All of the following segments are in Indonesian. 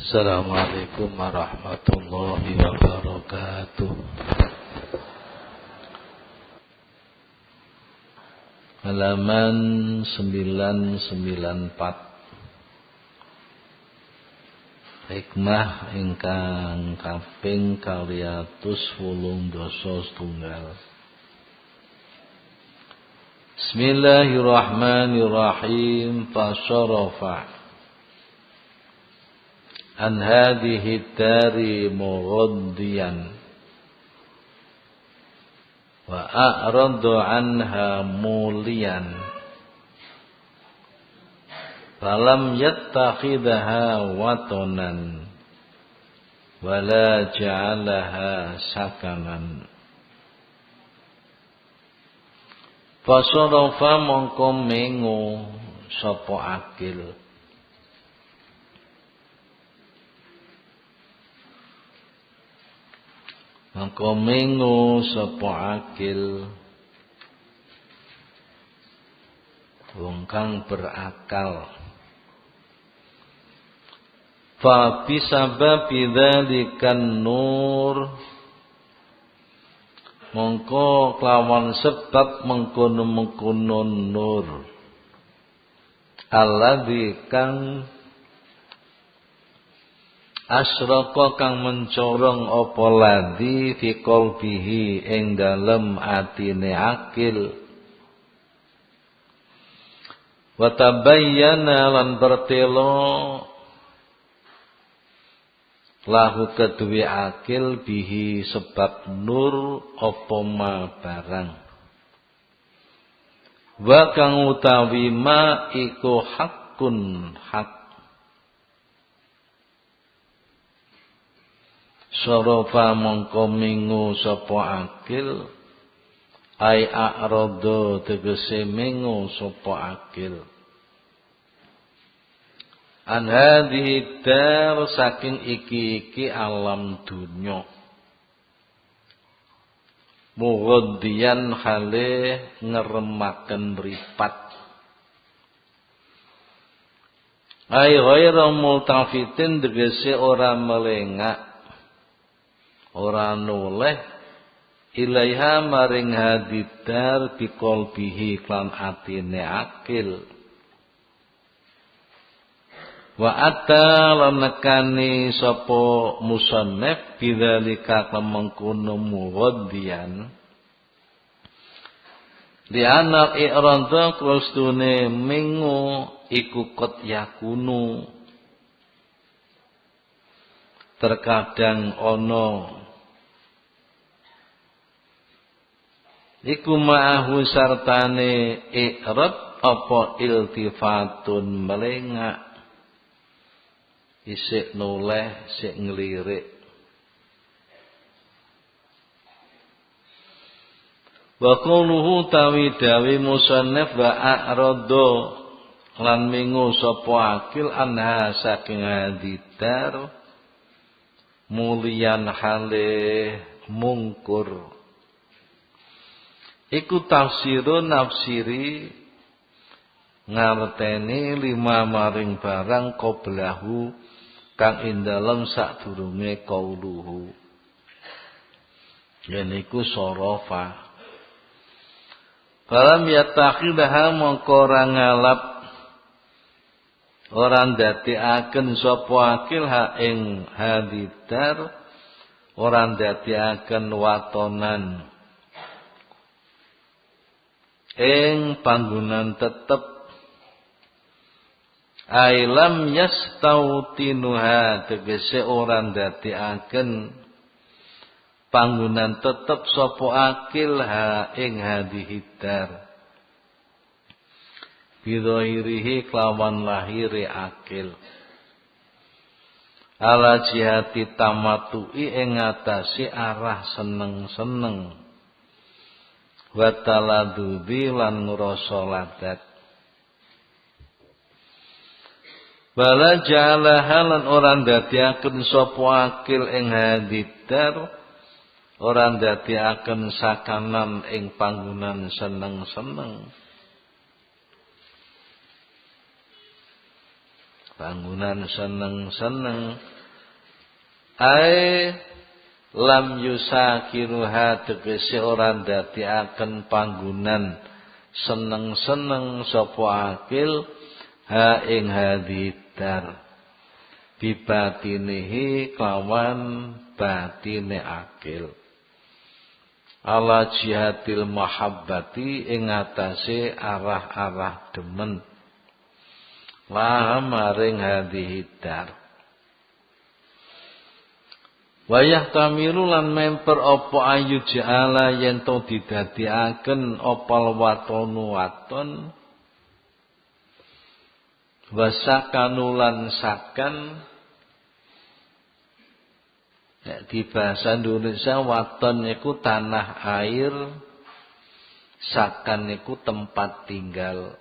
Assalamualaikum warahmatullahi wabarakatuh. Halaman 994. Hikmah ingkang kaping 280. Bismillahirrahmanirrahim. Fasyarafa an hadhihi dari mughaddiyan wa a'radu anha muliyan falam yattakhidha watanan wala ja'alaha sakanan. Fasarafa mongko mengo sapa akil mongko mengo sapa akil wong kang berakal. Fa bisababi dzalikan nur mongko kelawan sebab mengkono-mengkono nur alladzi kang asraqa kang mencorong apa ladzi fi qalbihi ing dalem atine akil wa tabayyana lan bertelo lahu kedue akil bihi sebab nur apa ma barang wa kang utawi ma iku hakun hak. Sarafa mongko mengo sapa akil ai a'rada tegese mengo sapa akil an hadhihi dar saking iki alam dunya mughaddiyan hale ngeremaken mripat ai ghairu multafitin tegese ora melengak ora noleh ilaiha maring hadidar biqalbihi klan atine akil wa atta lan nekani sapa musannif bidzalika kamangkono mughaddiyan di anak i'rada krustune mengo iku qad yakunu terkadang ana iku ma'ahu sartane i'rad apa iltifatun melengak isik noleh sik nglirik wa qawluhu tawidawi musannif wa a'rada lan mengo sapa akil anha saking hadidar mulian hale mungkur iku tafsirun nafsiri ngarteni lima maring barang qablahu kang indalem sadurunge qauluhu yen iku sarafa falam yattakhidha mongko ora ngalap ora ndadekaken sapa akil ha ing hadidar ora ndadekaken watonan ing panggonan tetep ailam yastautinuha tegese ora ndadekaken panggonan tetep sapa akil ha ing hadihidar bidhahirihi kelawan lahire akil ala jihati tamatui ing ngatasi arah seneng-seneng wa taladzubi lan ngrasa ladat bala ja'alaha lan ora ndadekaken sapa akil ing hadidar ora ndadekaken sakanan ing panggonan seneng-seneng panggonan seneng-seneng Ai lam yusakiruha tegese ora ndadekaken panggonan seneng-seneng sapa akil ha ing hadidar bibatinihi kawan batine akil ala jihadil mahabbati ing atase arah-arah demen la maring hadidar wayah tamilu lan memper apa ayu jala yen to didadekaken opal watonu waton wasakanulan sakan nek di bahasa Indonesia waton iku tanah air sakan iku tempat tinggal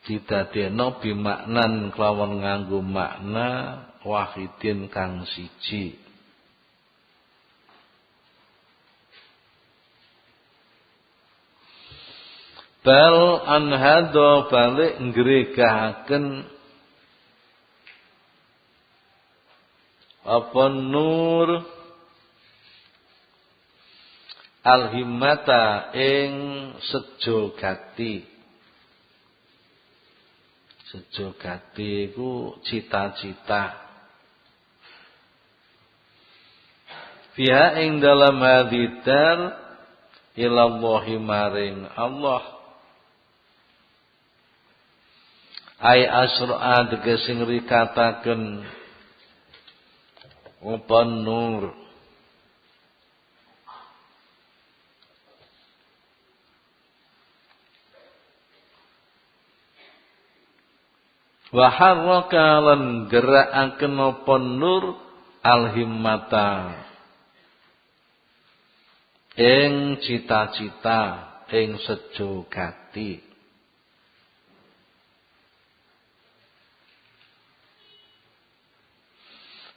didadekno bimaknan kelawan nganggo makna wahidin kang siji bal anhado balik ngregahaken apa nur alhimmata ing sejogati iku cita-cita fiha ing dalam hadidar ilallahi maring Allah ai asra tegese ngrikataken apa nur wa harraka lan gerakaken apa nur alhimmata ing cita-cita ing sejogati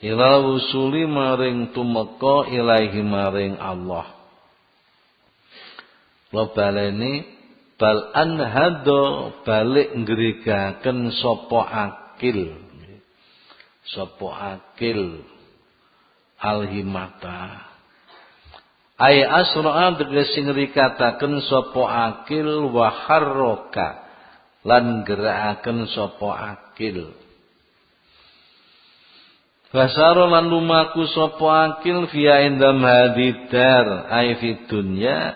ila usuli maring tumeka ilahi maring Allah. Lo baleni bal anhado balik ngrigaken sapa akil. Sapa akil alhimata. Ai asra'a tegese ngrikataken sapa akil wa harraka lan gerakaken sapa akil. Basaro lan lumaku sapa akil via indam hadidar ai fid dunya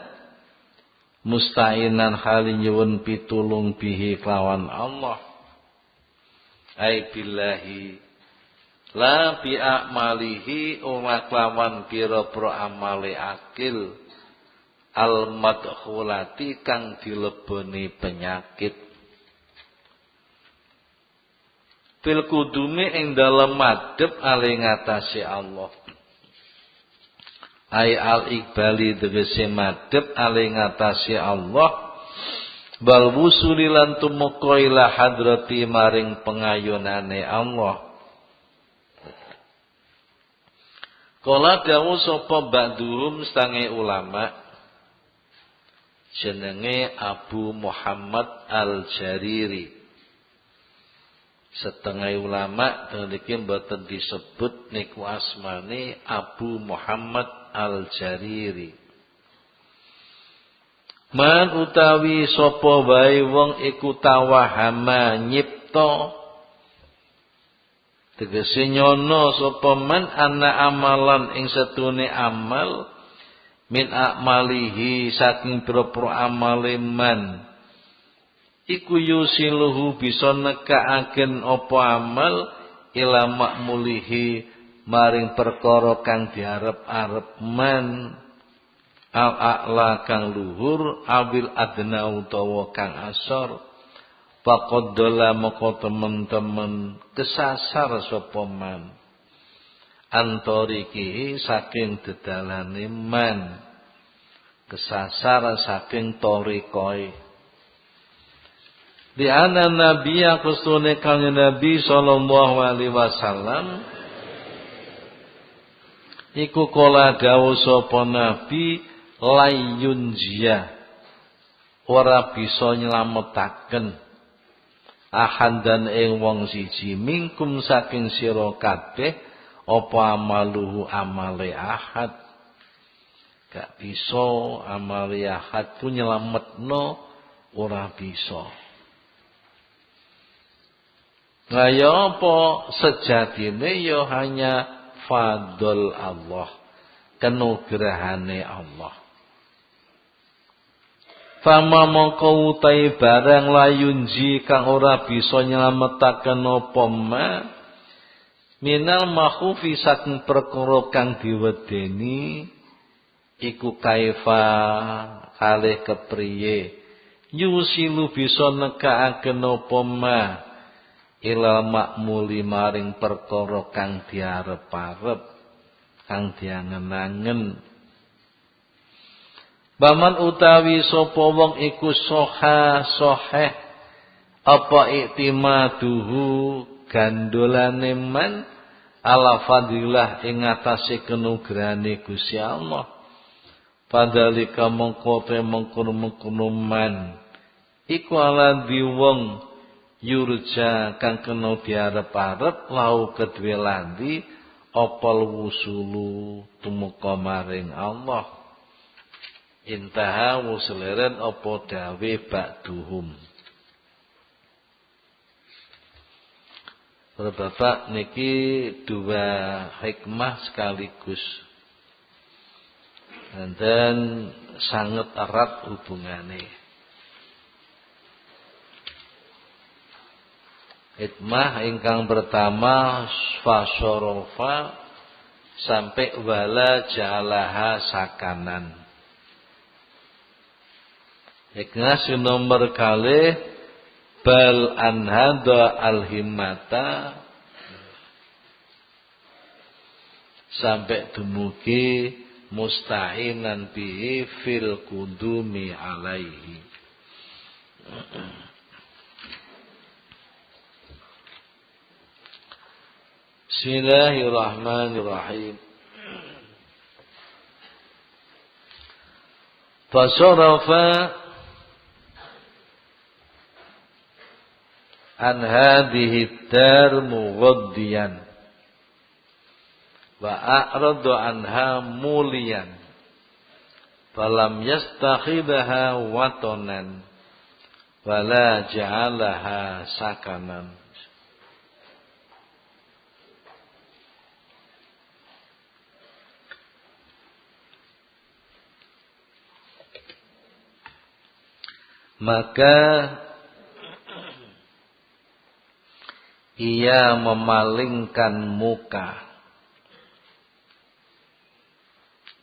musta'inan hali nyuwun pitulung bihi kelawan Allah ai billahi la bi a'malihi ora kelawan pira-pira amale akil al madkhulati kang dileboni penyakit fil kudumi ing dalem madhep ali ngatasé Allah. Ai al iqbali tegese madhep ali ngatasé Allah. Bal wusuli lan tumeka ila hadrati maring pengayunane Allah. Kala dawuh sapa ba'dhum stange ulama jenenge Abu Muhammad Al-Jariri. Setengah ulama niki mboten disebut niku asmane Abu Muhammad Al-Jariri. Man utawi sapa wae wong iku tawahama nyipta tegese nyono sapa man ana amalan ing setune amal min a'malihi saking pira-pira amale man iku yusiluhu bisa nekaaken apa amal ila makmulihi maring perkara kang diarep-arep man al-a'la kang luhur awil adna utawa kang asor faqadala moko temen-temen kesasar sapa man antoriki saking dedalane man kesasar saking torikoe di ana nabi akustune kang nabi sallallahu alaihi wasallam iku kala dawuh sapa nabi layun jia ora bisa nyelametaken ahadan ing wong siji mingkum saking sira kabeh apa amaluhu amale ahad. Gak bisa amale ahad ku nyelametno, ora bisa. Lah ya apa sejatine ya hanya fadl Allah, kanugrahane Allah. Fama mongko utai barang layunji kang ora bisa nyelametaken apa ma minal makhufi saking perkara kang diwedeni iku kaifa kalih kepriye yusilu bisa nekaaken apa ma ilal makmuli maring perkara kang diarep-arep kang diangen-angen. Baman utawi sapa wong iku soheh apa iktimaduhu gandolane man ala fadilah ing atase kanugrahane Gusti Allah. Padhalika mongko te mengkono man iku ala di wong yurja kang kena diarep-arep lau kedue landi opal wusulu tumuka maring Allah. Intaha wusuleren apa dawe ba'duhum. Bapak niki dua hikmah sekaligus. Dan sangat erat hubungannya. Hikmah ingkang pertama fasyorofa sampai wala jalaha sakanan. Hikmah nomor kali bal anhada alhimmata sampai dumugi musta'inan bihi fil kudumi alaihi. Bismillahirrahmanirrahim. Fasarafa an hadhihi dar mughaddiyan wa a'radu anha muliyan falam yastakhidha watanan wala ja'alaha sakanan. Maka ia memalingkan muka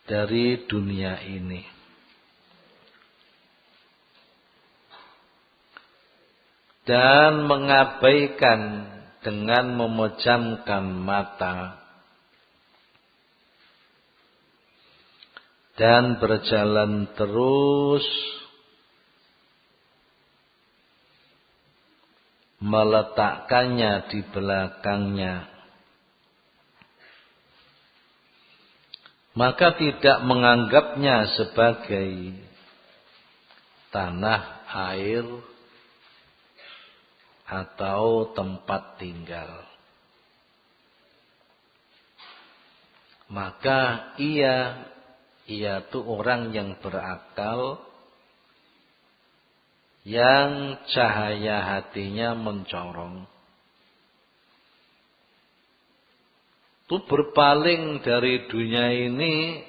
dari dunia ini dan mengabaikan dengan memejamkan mata dan berjalan terus meletakkannya di belakangnya, maka tidak menganggapnya sebagai tanah air atau tempat tinggal. Maka ia tuh orang yang berakal, yang cahaya hatinya mencorong, itu berpaling dari dunia ini,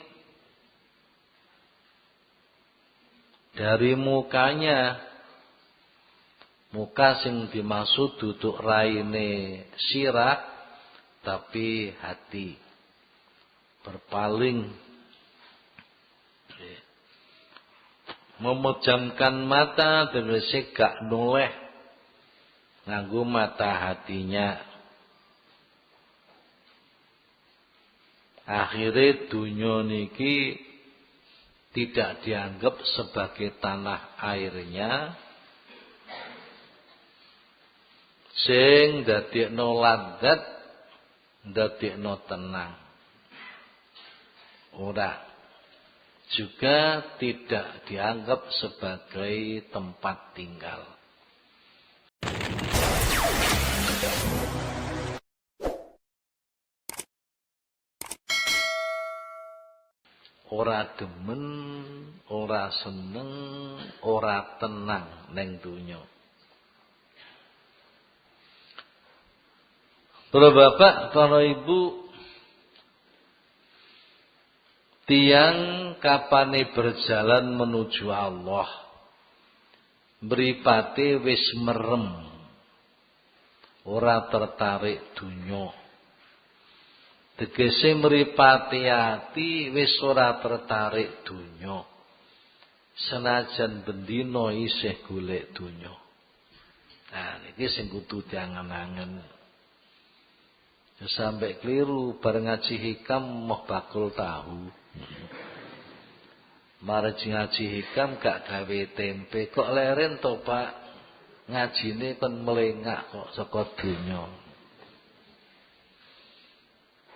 dari mukanya. Muka sing dimaksud duduk raine sirah, tapi hati berpaling. Memejamkan mata tegese gak noleh nganggo mata hatinya. Akhirnya dunia niki tidak dianggap sebagai tanah airnya, sing dadekno ladhat, dadekno tenang. Ora. Juga tidak dianggap sebagai tempat tinggal. ora demen, ora seneng, ora tenang neng dunya. Para bapak, para ibu, tiang kapane berjalan menuju Allah, mripate wis merem, ora tertarik dunya. Tegese mripate ati wis ora tertarik dunya. Senajan bendina isih golek dunya. Nah, niki sing kudu diangen-angen. Sampai keliru bareng ngaji hikam moh bakul tahu. Mare ngaji hikam gak gawe tempe, kok leren to Pak? Ngajine kon melengak kok saka donya.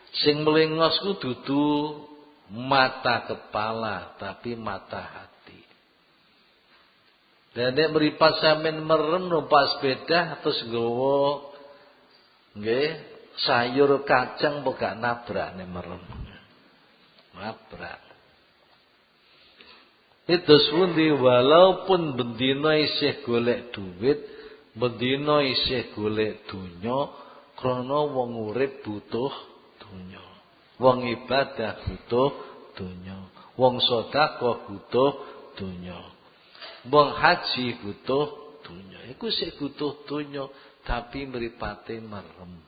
Sing melengos ku dudu mata kepala, tapi mata hati. Dan nek mripat sampean merem numpak sepeda terus nggawa nggih sayur kacang kok gak nabrak nek merem. Nabrak. Itu pundi walaupun bendina isih golek duit, bendina isih golek dunya, krana wong urip butuh dunya. Wong ibadah butuh dunya. Wong sedekah butuh dunya. Wong haji butuh dunya. Iku sik butuh dunya, tapi mripate merem.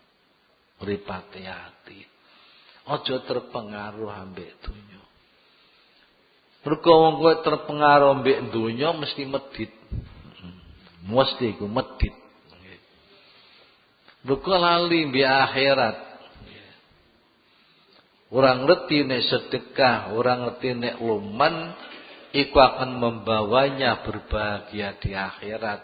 Mripate ati. Aja terpengaruh ambek dunya. Mergo wong kowe terpengaruh ambek dunya mesti medhit. Mesti iku medhit. Mergo lali mbek akhirat. Orang ngerti nek sedekah, orang ngerti nek luman, iku akan membawanya berbahagia di akhirat.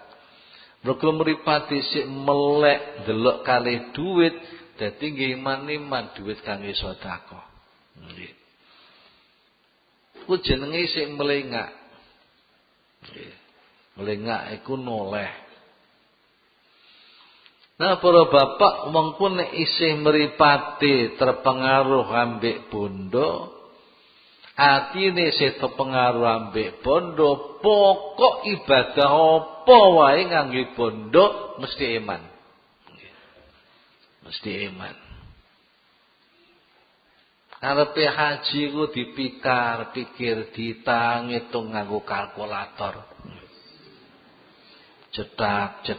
Mergo mripate sik melek delok kalih duit, dadi nggih iman-iman duit kangge sedekah. Nggih. Ku jenenge sik melengak. Nggih. Melengak iku noleh. Nah, para bapak mengko nek isih mripate terpengaruh ambek bondo, atine isih terpengaruh ambek bondo, pokok ibadah apa wae ngangge bondo mesti iman. Mesti iman. Arepe haji ku dipikir ngitung nganggo kalkulator. Cetak.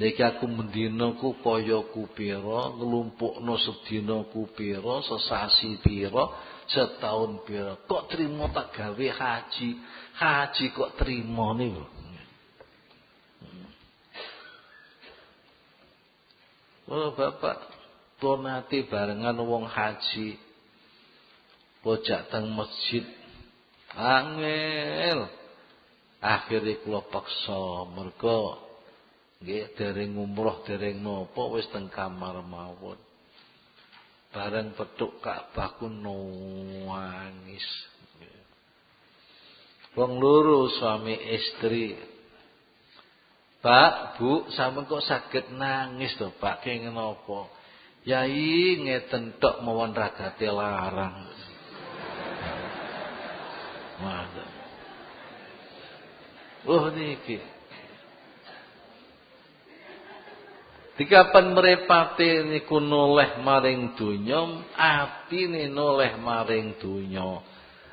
Niki aku mendina ku kaya ku pira, nglumpukno sedina ku pira, sesasi pira, setahun pira. Kok trimo tak gawe haji? Haji kok trimo niku. Oh Bapak, ponati barengan wong haji. Pojak teng masjid. Angel. Akhire kula paksa mergo nggih dereng umroh dereng napa wis teng kamar mawon. Bareng petuk Ka'bah ku nangis. Wong loro suami istri. Pak, Bu, sampeyan kok saged nangis to, Pak? Kenging napa? Yai ngeten tok mawon ragate larang. Waduh. Oh niki. Dikapan mripate niku noleh maring donya, atine noleh maring donya.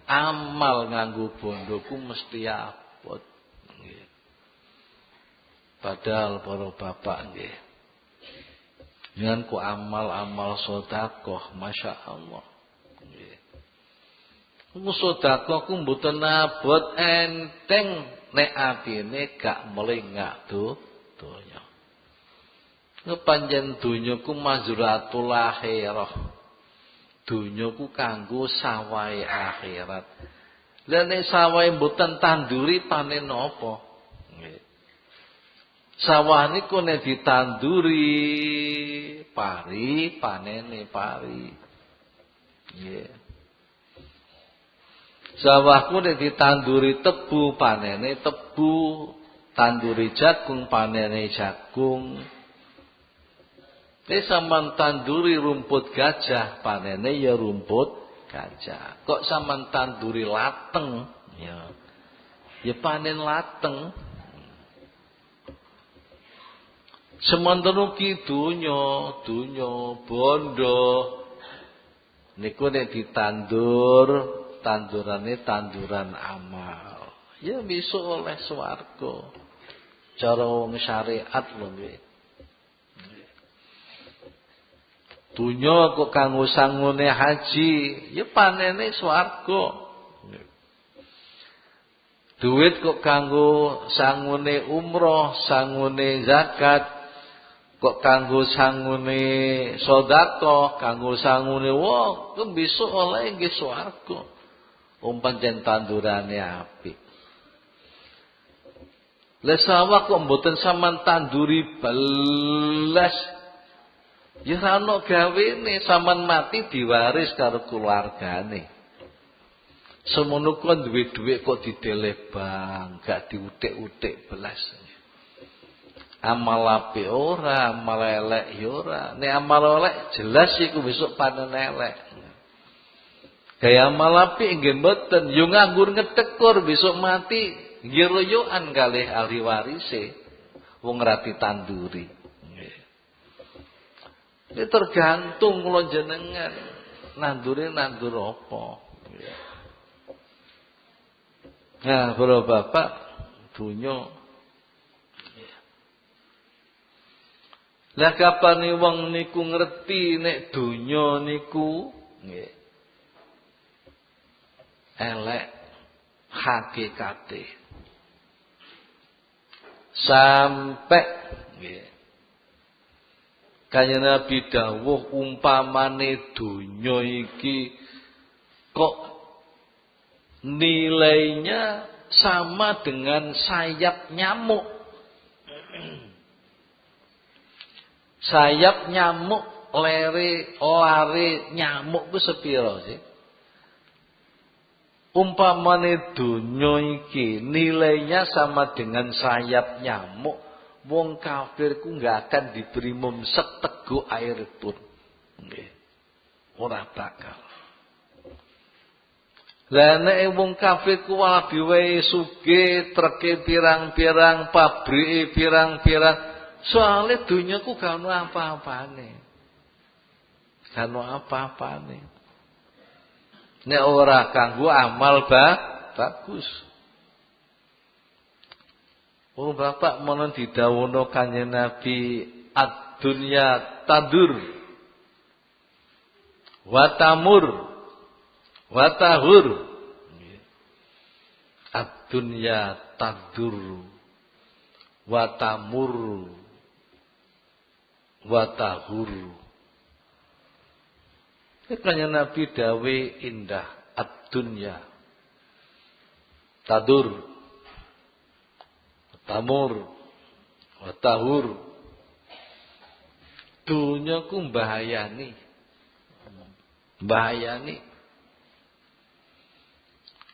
Amal nganggo bondoku mesti abot. Nggih. Padahal para bapak nggih. Dengan ku amal-amal sedekah, masyaallah. Nggih. Ku sedekah ku mboten abot enteng. Nek atine gak melengak donya. Ngepanjen donyaku mazratul akhirah. Donyaku kanggo sawahe akhirat. Lah nek sawahe mboten tanduri panen apa? Nggih. Sawah niku nek ditanduri pari, panene pari. Nggih. Sawahku nek ditanduri tebu panene tebu, tanduri jagung panene jagung. Nek sampean tanduri rumput gajah, panene ya rumput gajah. Kok sampean tanduri lateng, ya panen lateng. Sementara ki donya bondo niku nek ditandur, tandurane tanduran amal. Ya besok oleh swarga. Cara wong syariat lho nggih. Dunya kok kanggo sangune haji, ya panene swarga. Duit kok kanggo sangune umroh, sangune zakat, kok kanggo sangune sedekah, kanggo sangune wong, kok besok oleh nggih swarga. Pancen tandurane apik. Lah sawah kok mboten sampean tanduri belas. Ya ora ono gawene, sampean mati diwaris karo keluargane. Semono kok duwe dhuwit kok dideleh bang, gak diutik-utik belas. Amal apik ora, amal elek ya ora. Nek amal elek jelas iku besok panen elek. Gaya amal apik nggih mboten, yo nganggur ngetekur besok mati nggih royokan kalih ahli warise. Wong ra ditanduri. Ini tergantung kula jenengan nandure nandur apa. Nah, para bapak dunya. Lah kapane wong niku ngerti nek dunya niku nggih elek hakikate. Sampai nggih Kanjeng Nabi dawuh umpamane donya iki kok nilainya sama dengan sayap nyamuk. Sayap nyamuk, lare nyamuk ku sepiro sih? Umpamane donya iki nilainya sama dengan sayap nyamuk. Wong kafir ku nggak akan diberi seteguk air pun, ora bakal. Lah nek wong kafir ku malah diwehi sugih, treke pirang-pirang, pabrike pirang-pirang, soalnya dunya ku gak ono apa-apane. Gak ono apa-apane. Nek ora kanggo amal bagus. Oh bapak monon didhawuhna Kanjeng Nabi ad-dunya tadur wa tamur wa tahur. Ad-dunya tadur wa tamur wa tahur. Kanjeng Nabi dawe indah ad-dunya tadur tamur, watahur, dunya ku mbahayani,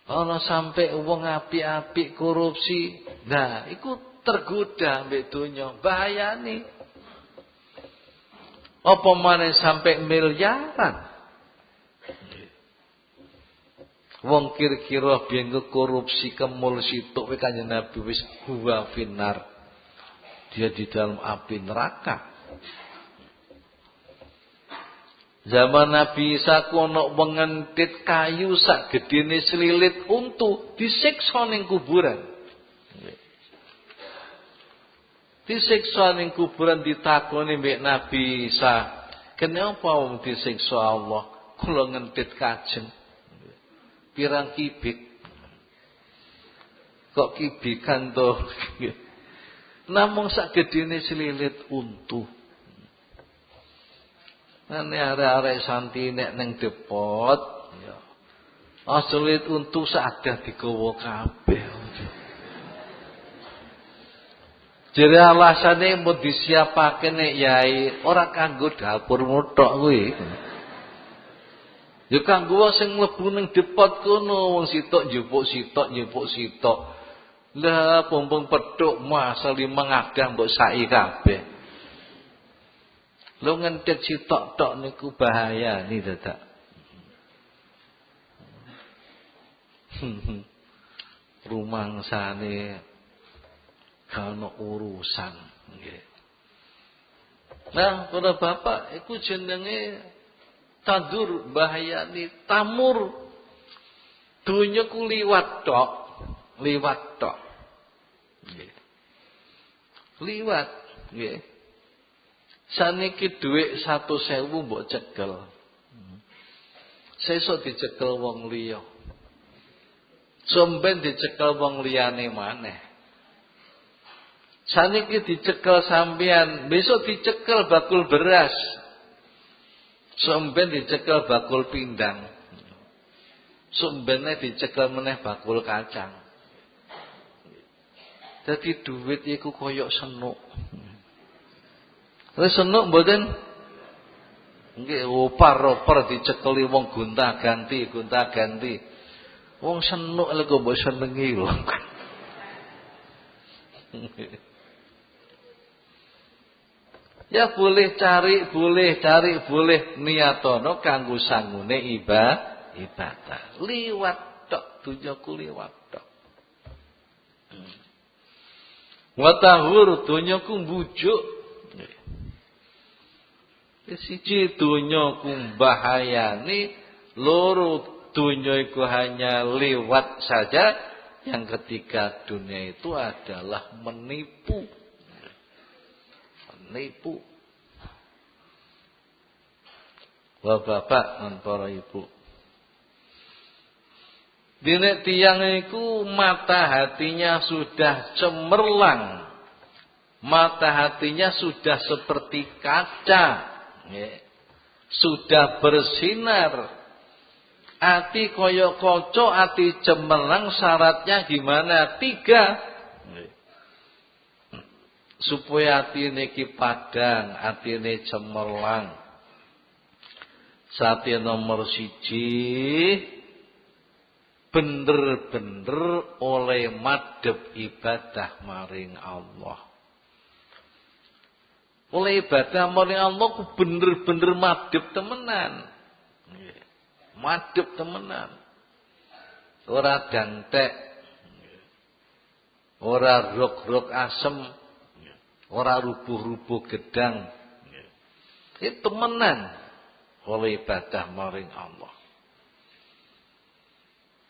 ana sampai wong apik-apik korupsi, nah, iku tergoda mbek dunya, bahayani. Apa maneh sampai miliaran? Wong kira-kira biyen korupsi kemul situk we Kanjeng Nabi wis huwa finnar. Dia di dalam api neraka. Zaman Nabi Isa kono mengentit kayu sak gedene selilit untu disiksa ning kuburan. Disiksa ning kuburan ditakoni mbek Nabi Isa, "Kenapa wong disiksa Allah? Kula ngentit kajeng." Pirang kibik. Kok kibikan to? Namung sak gedene selilit untu. Ane arek-arek santi nek ning depot, ya. Selilit untu sadah digawa kabeh. Jere alasane mau disiapake nek yai ora kanggo dapur muthok kuwi. Ya kanggo wong sing mlebu ning depot kono, wong sitok njupuk sitok. Lah pompong petuk masa 5 ngadah mbok saki kabeh. Lo ngentit sitok-tok niku bahaya ni dadak. Rumangsane kana urusan nggih. Nah, para bapak iku jenenge tandur bahayani tamur. Donya ku liwat tok. Nggih. Liwat nggih. Saniki dhuwit 100.000 mbok cekel. Sesuk dicekel wong liya. Somben dicekel wong liyane maneh. Saniki dicekel sampean, besok dicekel bakul beras. Somben dicekel bakul pindang. Sombene dicekel meneh bakul kacang. Dadi duit iku koyok senuk. Wis senuk mboten? Nggih, opar-opar dicekeli wong gonta-ganti. Wong senuk lek kok mbok senengi lho. Ya boleh cari, boleh niatono kanggo sangune ibadah. Liwat tok dunyaku liwat tok. Wa tahur dunyaku mbujuk. Siji dunyaku bahayane, loro dunia itu hanya lewat saja. Yang ketiga dunia itu adalah menipu. Wah bapak dan para ibu. Dene tiyang iku mata hatinya sudah cemerlang. Mata hatinya sudah seperti kaca. Sudah bersinar. Ati koyo koco, ati cemerlang, syaratnya gimana? 3. Supaya ati niki padang, ati ini cemerlang. Sate nomor 1, bener-bener oleh madhep ibadah maring Allah. Oleh ibadah maring Allah ku bener-bener madhep temenan. Madhep temenan. Ora dantek. Ora rok-rok asem. Ora rubuh-rubuh gedang. Itu temenan oleh ibadah maring Allah.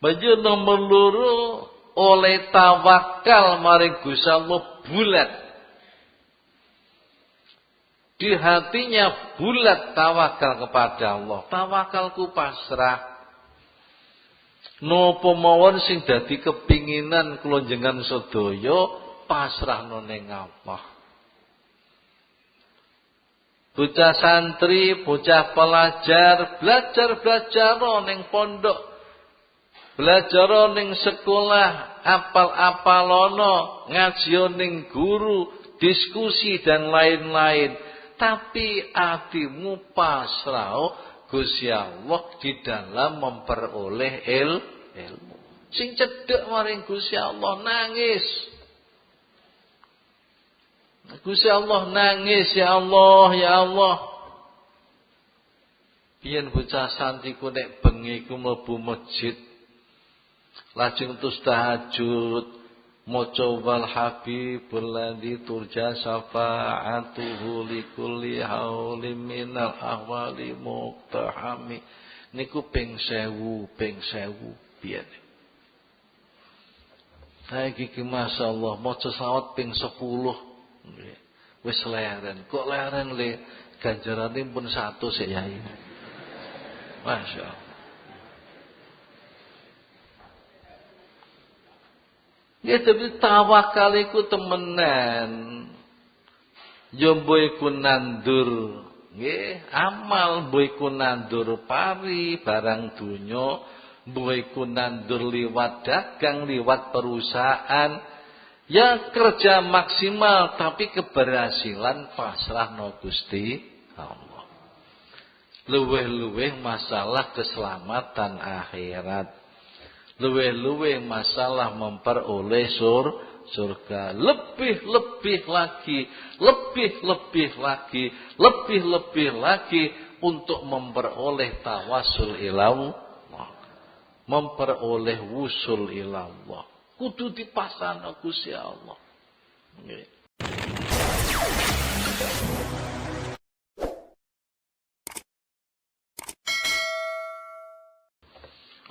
Baju nomor 2 oleh tawakal maring Gusti Allah bulat. Di hatinya bulat tawakal kepada Allah. Tawakalku pasrah. Napa mawon sing dadi kepinginan kula njenengan sedaya pasrahno ning Allah. Bocah santri, bocah pelajar, belajar ning pondok. Belajar ning sekolah, apal-apalono, ngaji ning guru, diskusi dan lain-lain. Tapi hatimu pasrah Gusti Allah di dalam memperoleh ilmu. Sing cedhek maring Gusti Allah nangis. Gusti Allah nangis, ya Allah, ya Allah. Biyen bocah santri ku nek bengi ku mlebu masjid. Lajeng terus tahajud. Maca wal habibul ladzi turja syafa'atuhu likulli haulin minal ahwali muqtahami. Niku ping 1000 biyen. Saiki ki masyaallah maca selawat ping 10. Wis leren. Kok leren le? Ganjarane pun 100 sik yai. Masyaallah. Ya tapi tawakal iku temenan. Yo mbok iku nandur, nggih, amal mbok iku nandur pari barang donya, mbok iku nandur liwat dagang, liwat perusahaan. Ya kerja maksimal tapi keberhasilan pasrahno Gusti Allah. Luweh-luweh masalah keselamatan akhirat. Luweh-luweh masalah memperoleh surga. Lebih-lebih lagi, lebih-lebih lagi, lebih-lebih lagi untuk memperoleh tawasul ilallah, memperoleh wusul ilallah. Kudu dipasana Gusti Allah. Nggih.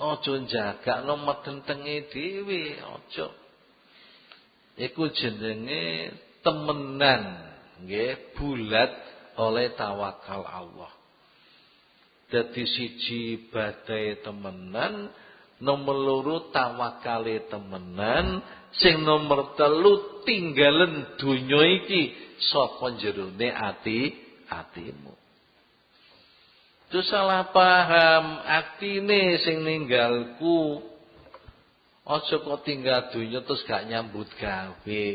Aja njagakno medentenge dhewe, aja. Iku jenenge temenan, nggih, bulat oleh tawakal Allah. Dadi siji badai temenan, nomor loro tawakale temenan, sing nomor telu tinggalen donya iki saka jerone atimu. Itu salah paham, atine sing ninggalku. Aja kok tinggal donya terus gak nyambut gawe.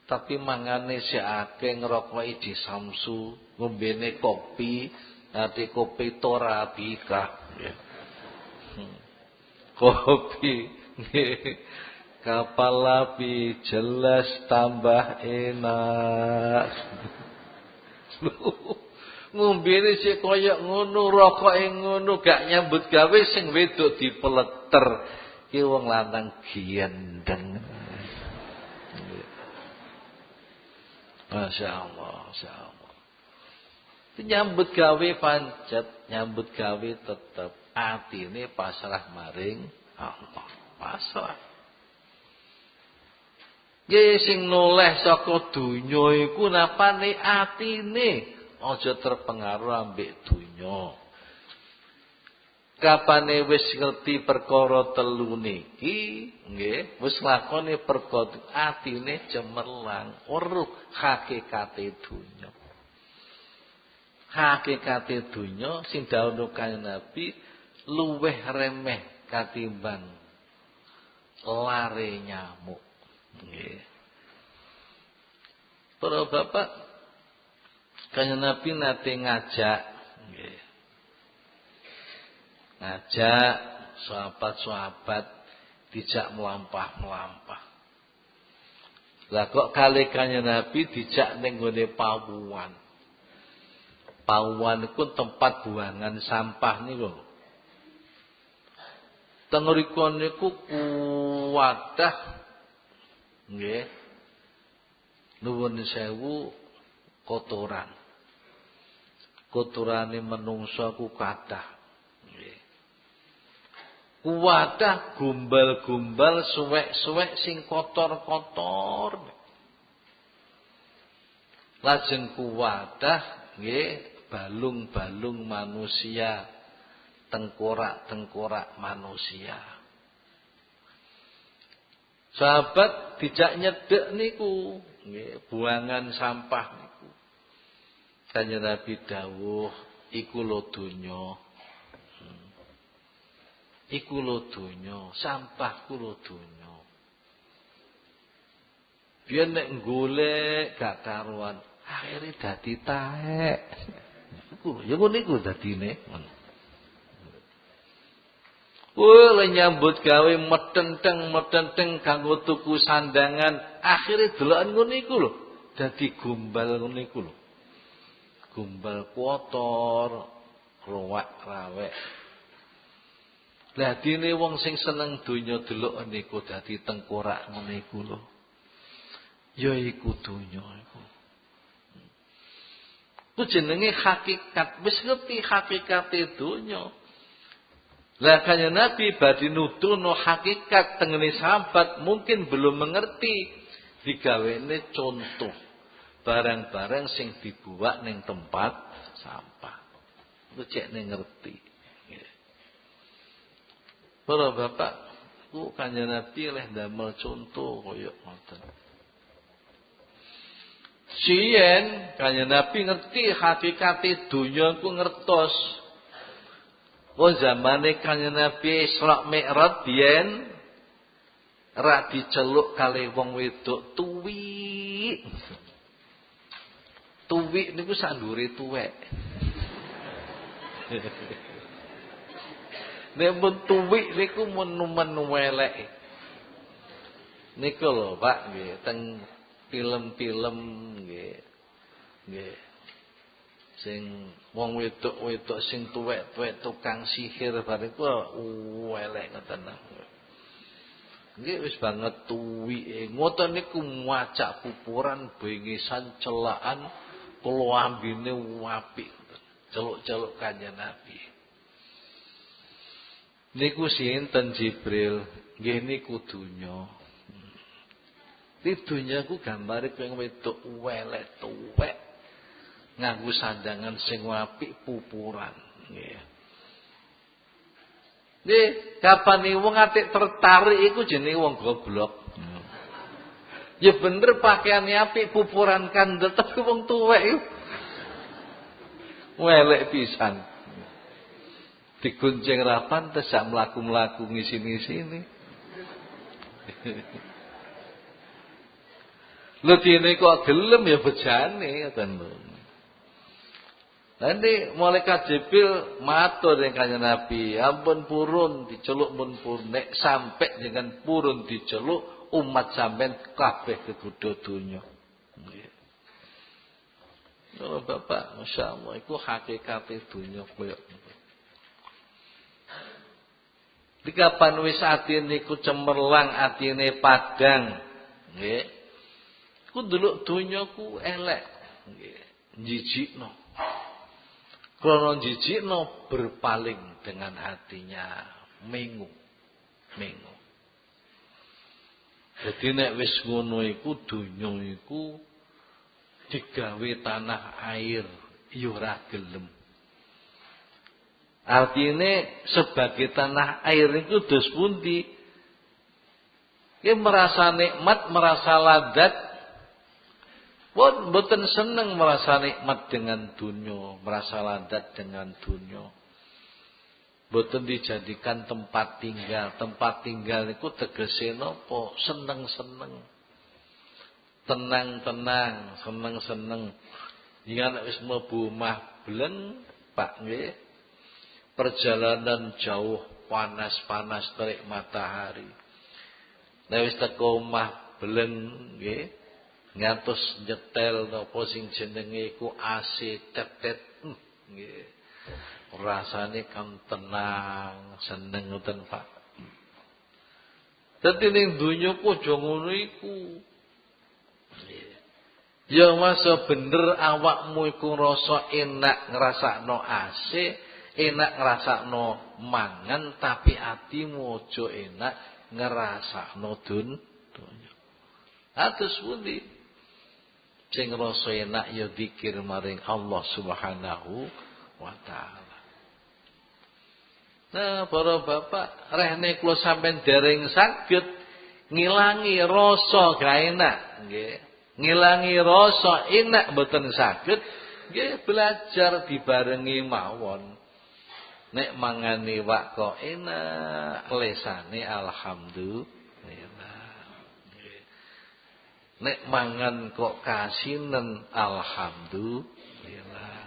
Tapi mangane sik akeh ngrokoki di Samsu, ngombene kopi, ati kopi Torabika. Kopi kapal api jelas tambah enak. Ngombene sik kaya ngono, rokoke ngono, gak nyambut gawe sing wedok dipeleter. Ki wong lanang gendeng. Masya Allah, Masya Allah. Nyambut gawe pancet, nyambut gawe tetep. Atine pasrah maring Allah. Pasrah. Nggih sing noleh saka donya iku napane atine. Aja terpengaruh ambek donya. Kapane wis ngerti perkara telu niki, nggih, wis lakone perkara atine cemerlang, weruh hakikate donya. Hakikate donya sing dawuh Kanjeng Nabi luweh remeh katimbang lare nyamuk. Nggih. Para bapak, Kanjeng Nabi nate ngajak, nggih. Ngajak sahabat-sahabat dijak melampah-melampah. Lah kok kali Kanjeng Nabi dijak ning gone pawuan. Pawuan iku tempat buangan sampah niku. Teng mriku niku kuwadah nggih. Nuwun sewu kotoran. Kotorane menungso ku kathah. Nggih. Kuwadah gumbal-gumbal suwek-suwek sing kotor-kotor. Lajeng kuwadah nggih balung-balung manusia, tengkorak-tengkorak manusia. Sahabat dijak nyedek niku, nggih, buangan sampah niku. Kanjeng Nabi dawuh, iku lho donya. Iku lho donya, sampah ku lho donya. Biyen nek golek gak karuan, akhire dadi taek. Ya ngono iku dadine. Le nyambut gawe metenteng kanggo tuku sandangan, akhire deloken ngono iku lho, dadi gombal ngono iku lho. Gombal kotor, rowak-rawek. Lah dene wong sing seneng donya delok niku dadi tengkorak ngono iku lho. Ya iku donya iku. Ku jenenge hakikat, wis ngerti hakikate donya. Lah Kanjeng Nabi badhe nuduhno hakikat tengene sahabat mungkin belum mengerti, digawene contoh barang-barang sing dibuat ning tempat sampah. Ku cek ngerti. Para bapak, ku Kanjeng Nabi leh ndamel contoh kaya ngoten. Siyen Kanjeng Nabi ngerti hakikate donya ku ngertos. Zamane Kanjeng Nabi Isra Mi'raj biyen ra diceluk kali wong wedok tuwik. Tuwik niku sak ndure tuwek. Nek mun tuwik niku men welek. Niku lho Pak nggih teng film-film nggih. Nggih. Sing wong wedok-wedok sing tuwek-tuwek tukang sihir bariku elek ngoten. Nggih wis banget tuwike. Ngoten niku macak pupuran bengisan celaan kula ambine apik. Celuk-celuk Kanjeng Nabi. Niku sinten Jibril? Nggih niku donya. Di donya ku gambare kowe wedok elek tuwek nganggo sandangan sing apik pupuran nggih. Nggih, kapane wong atik tertarik iku jenenge wong goblok. Ya bener pakaiane apik pupuran kandel tapi wong tuwek iku elek pisan. Digunceng rapan tesak mlaku-mlaku ngisi-ngisini. Lho dene kok gelem ya bejane ngoten lho. Nanti malaikat Jibril matur ning Kanjeng Nabi, ampun purun diceluk pun purun nek sampai dengan purun diceluk umat sampean kabeh kegodha donya. Nggih. Oh Bapak, masyaallah iku hakikate donya koyo ngono. Dikapan wis atine niku cemerlang, atine padang, nggih. Ku ndelok donya ku elek, nggih, njijikno. Krana njijikno berpaling dengan hatinya mengu. Jadi nek wis ngono iku donya iku digawe tanah air ya ora gelem. Artine sebagai tanah air itu dos pundi? Ya merasa nikmat, merasa ladat. Mboten seneng merasa nikmat dengan dunia, merasa ladat dengan dunia. Mboten dijadikan tempat tinggal. Tempat tinggal itu tegese napa? Seneng-seneng. Tenang-tenang, seneng-seneng. Yen wis mlebu omah bleng, Pak nggih. Perjalanan jauh, panas-panas terik matahari. Nek wis teko omah bleng nggih. Ngantos nyetel napa sing jenenge iku AC tetet nggih. Rasane kan tenang, seneng ngoten Pak. Dadi ning donya ku aja ngono iku. Ya masa bener awakmu iku ngrasa enak ngrasakno AC, enak ngrasakno mangan tapi atimu aja enak ngrasakno donya. Atus pundi? Sing rasa enak ya zikir maring Allah Subhanahu wa taala. Nah, para bapak, rehne kula sampean dereng saged ngilangi rasa ga enak, nggih. Ngilangi rasa enak mboten saged, nggih belajar dibarengi mawon. Nek mangane wak kok enak, lesane alhamdulillah. Nek mangan kok kasinen alhamdulillah.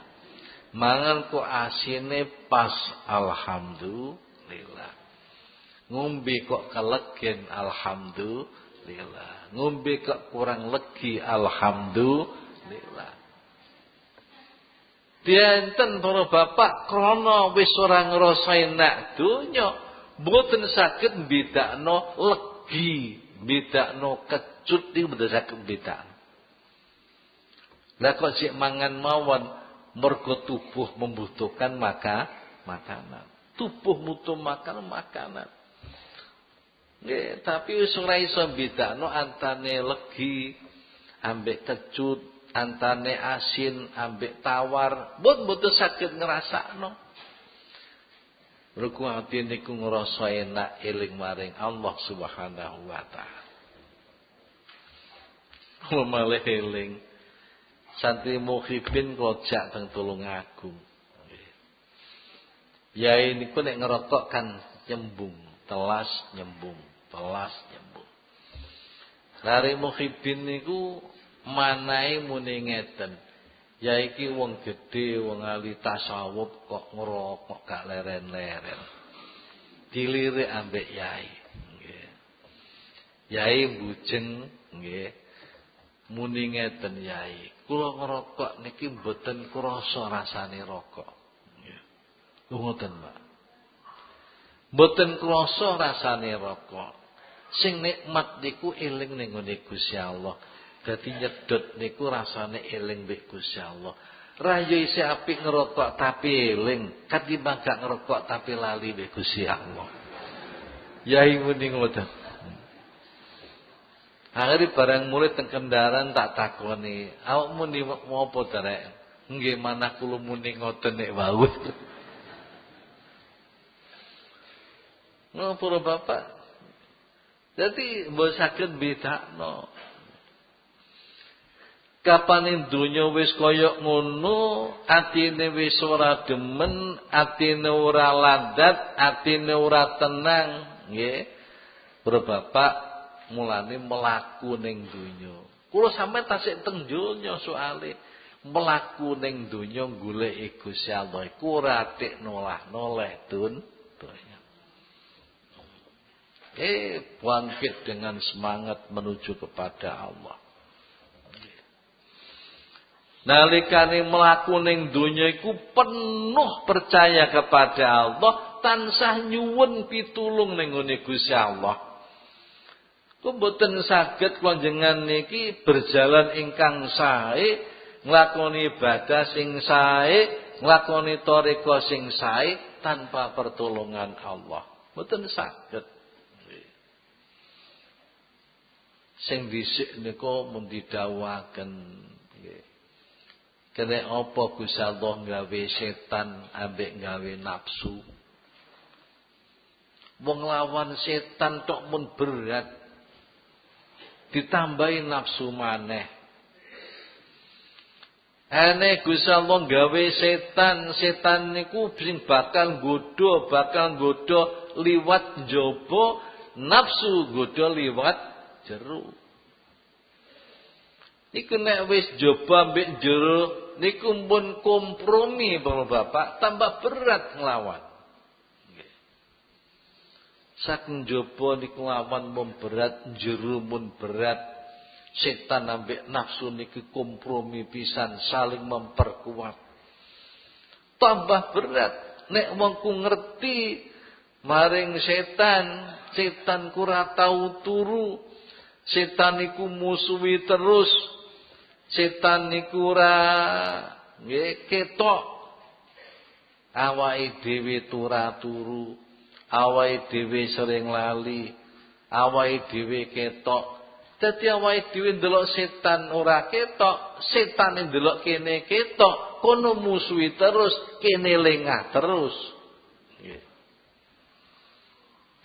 Mangan kok asine pas alhamdulillah. Ngombe kok kelegen alhamdulillah. Ngombe kok kurang legi alhamdulillah. Dienten para bapak krana wis ora ngrasa enak donya, mboten saged mbedakno legi, mbedakno kecut iki mboten saged mbedakno. Lah kok sik mangan mawon mergo tubuh membutuhkan makanan. Tubuh butuh makanan. Nggih, tapi wis ora iso mbedakno antane legi ambek kecut, antane asin ambek tawar, mboten saged ngrasakno. Mergo ati niku ngrasa enak eling maring Allah Subhanahu wa taala. Malah eling santri mukhibin kojak teng Tulungagung. Yai niku nek ngerokok kan nyembung, telas nyembung. Lare mukhibin niku manahe muni ngeten. Ya iki wong gedhe, wong ahli tasawuf kok ngerokok gak leren-leren. Dilirik ambek yai. Nggih. Yai bujeng nggih. Muni ngeten Yai, kula ngerokok niki mboten krasa rasane rokok. Nggih. Lho ngoten, Mbak. Mboten krasa rasane rokok. Sing nikmat niku eling ning ngene Gusti Allah. Dadi nyedot niku rasane eling mbek Gusti Allah. Ra yo isih apik ngerokok tapi eling, katimbang gak ngerokok tapi lali mbek Gusti Allah. Yai muni ngoten. Akhire barang mulai teng kendaraan tak takoni, awak muni mau apa derek? Nggih manah kula muni ngoten nek wau. Ngapura Bapak? Jadi mbok saged bedakno. Kapane donya wis kaya ngono, atine wis ora demen, atine ora landat, atine ora tenang, nggih. Para Bapak mulane melaku ning donya. Kula sampeyan tasik teng donya soalé melaku ning donya goleki Gusti Allah iku ora tik nolah-noleh donya. Bangkit dengan semangat menuju kepada Allah. Nalikane mlaku ning donya iku penuh percaya kepada Allah, tansah nyuwun pitulung ning ngene Gusti Allah. Mboten saged panjenengan niki berjalan ingkang sae, nglakoni ibadah sing sae, nglakoni thariqah sing sae tanpa pertolongan Allah. Mboten saged. Sing dhisik nika mun didhawuhaken nggih. Kene apa Gusti Allah gawe setan ambek gawe nafsu. Wong lawan setan tok mun berat. Ditambahi nafsu maneh. Ene Gusti Allah gawe setan niku sing bakal nggodha liwat njaba, nafsu nggodha liwat jero. Niku nek wis njaba mbek jero niku pun kompromi Bapak, tambah berat nglawan. Nggih. Saking njaba niku nglawan mun berat, jero mun berat. Setan ambek nafsu niki kompromi pisan, saling memperkuat. Tambah berat nek wongku ngerti maring setan ku ora tau turu. Setan niku musuhi terus. Setan niku ora nggih ketok. Awake dhewe turu, awake dhewe sering lali, awake dhewe ketok. Dadi awake dhewe ndelok setan ora ketok, setane ndelok kene ketok, kono musuhi terus, kene lengah terus. Nggih.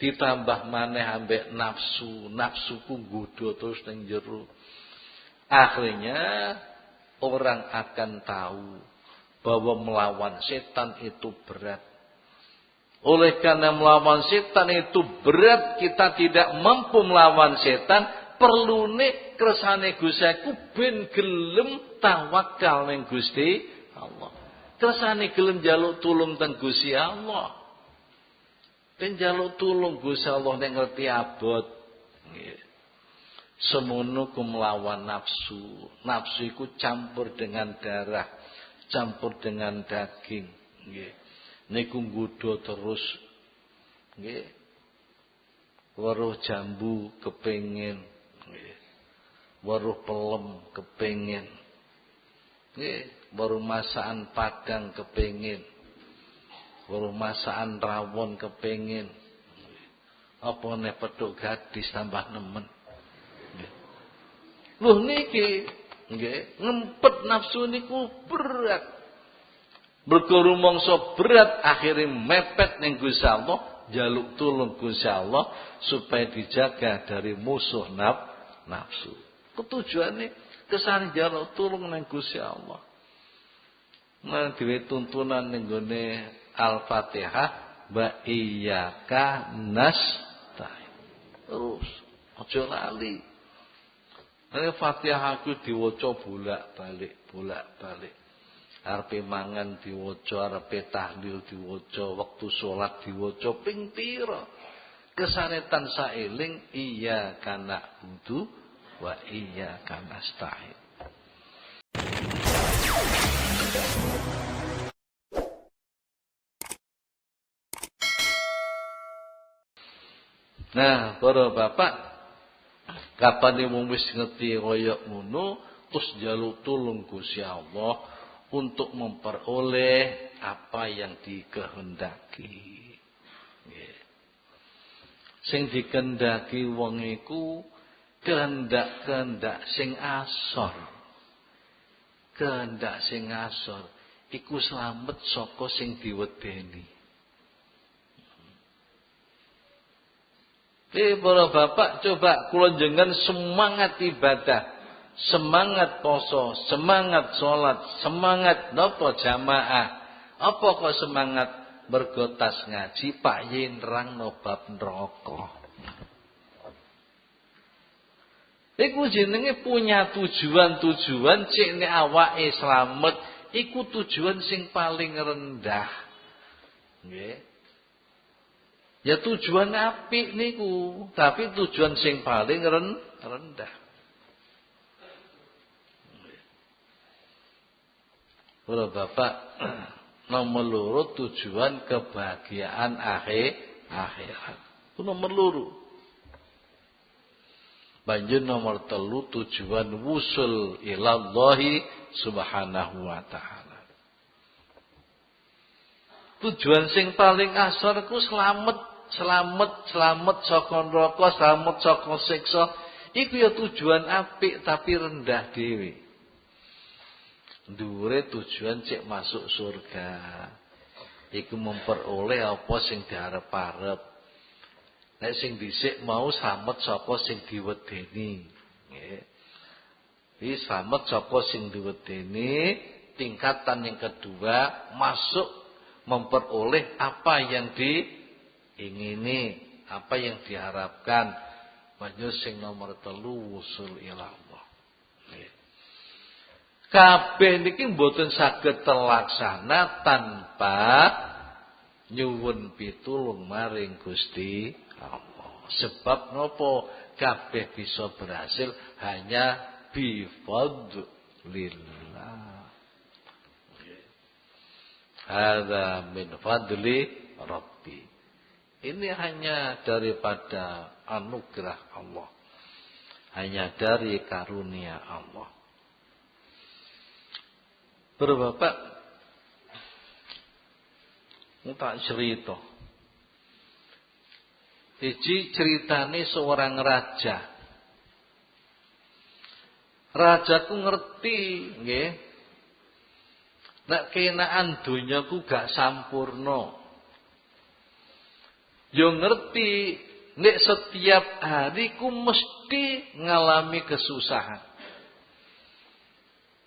Ditambah maneh ambek nafsuku nggodha terus ning jero. Akhirnya orang akan tahu bahwa melawan setan itu berat. Oleh karena melawan setan itu berat, kita tidak mampu melawan setan, perlune kersane Gusti ku ben gelem tawakal ning Gusti Allah. Kersane gelem njaluk tulung teng Gusti Allah. Ben njaluk tulung Gusti Allah nek ngerti abot. Nggih. Semono ku melawan nafsu. Nafsu iku campur dengan darah, campur dengan daging, nggih. Niku nggodha terus. Nggih. Weruh jambu kepengin, nggih. Weruh pelem kepengin. Nggih, weruh masakan Padang kepengin. Weruh masakan rawon kepengin. Apa nek petuk gadis tambah nemen. Loh niki nggih ngempet nafsu niku berat. Mergo rumangsa berat akhire mepet ning Gusti Allah, njaluk tulung Gusti Allah supaya dijaga dari musuh nafsu. Ketujuane kesane njaluk tulung ning Gusti Allah. Nang dhewe tuntunan ning gone Al-Fatihah wa iyyaka nasta'in. Terus aja lali. Fatihah aku diwaca bolak-balik. Arepe mangan diwaca, arepe tahlil diwaca, wektu salat diwaca ping pira. kesanetan saeling iya kana udu wa iya kana nasta'in. Nah, para bapak, kapan wong wis ngerti kaya ngono, terus njaluk tulung Gusti Allah untuk memperoleh apa yang dikehendaki. Nggih. Sing dikehendaki wong iku kehendak-kehendak sing asor. Kehendak sing asor iku slamet saka sing diwedeni. Para bapak, coba kula jenengan semangat ibadah, semangat poso, semangat sholat, semangat napa jamaah. Apa kok semangat bergotas ngaji Pak Yen nerangno bab neraka. Iku jenenge punya tujuan-tujuan cek nek awake slamet, iku tujuan sing paling rendah. Nggih. Ya tujuan apik niku, tapi tujuan sing paling rendah. Para bapak, nomor loro tujuan kebahagiaan akhirat. Itu nomor loro. Banjur nomor telu tujuan wusul ilallahi subhanahu wa ta'ala. Tujuan sing paling asor ku selamat saka neraka, selamat saka siksa. Iku ya tujuan apik tapi rendah dhewe. Dhuwure tujuan cek masuk surga. Iku memperoleh apa sing diarep-arep. Nek sing dhisik mau selamat saka sing diwedeni. Nggih. Iki selamat saka sing diwedeni, tingkatan yang kedua masuk memperoleh apa yang diingini, apa yang diharapkan. Banjur sing nomor telu wusul ila Allah. Kabeh niki mboten saged terlaksana tanpa nyuwun pitulung maring Gusti Allah. Sebab nopo kabeh bisa berhasil hanya bi fadlillah. Hadza min fadli Rabbi. Ini hanya daripada anugerah Allah. Hanya dari karunia Allah. Bapak, tak cerita. Iki ceritane seorang raja. Rajaku ngerti, nggih. Nek kenaan donyaku gak sampurno. Yo ngerti nek setiap hariku mesti ngalami kesusahan.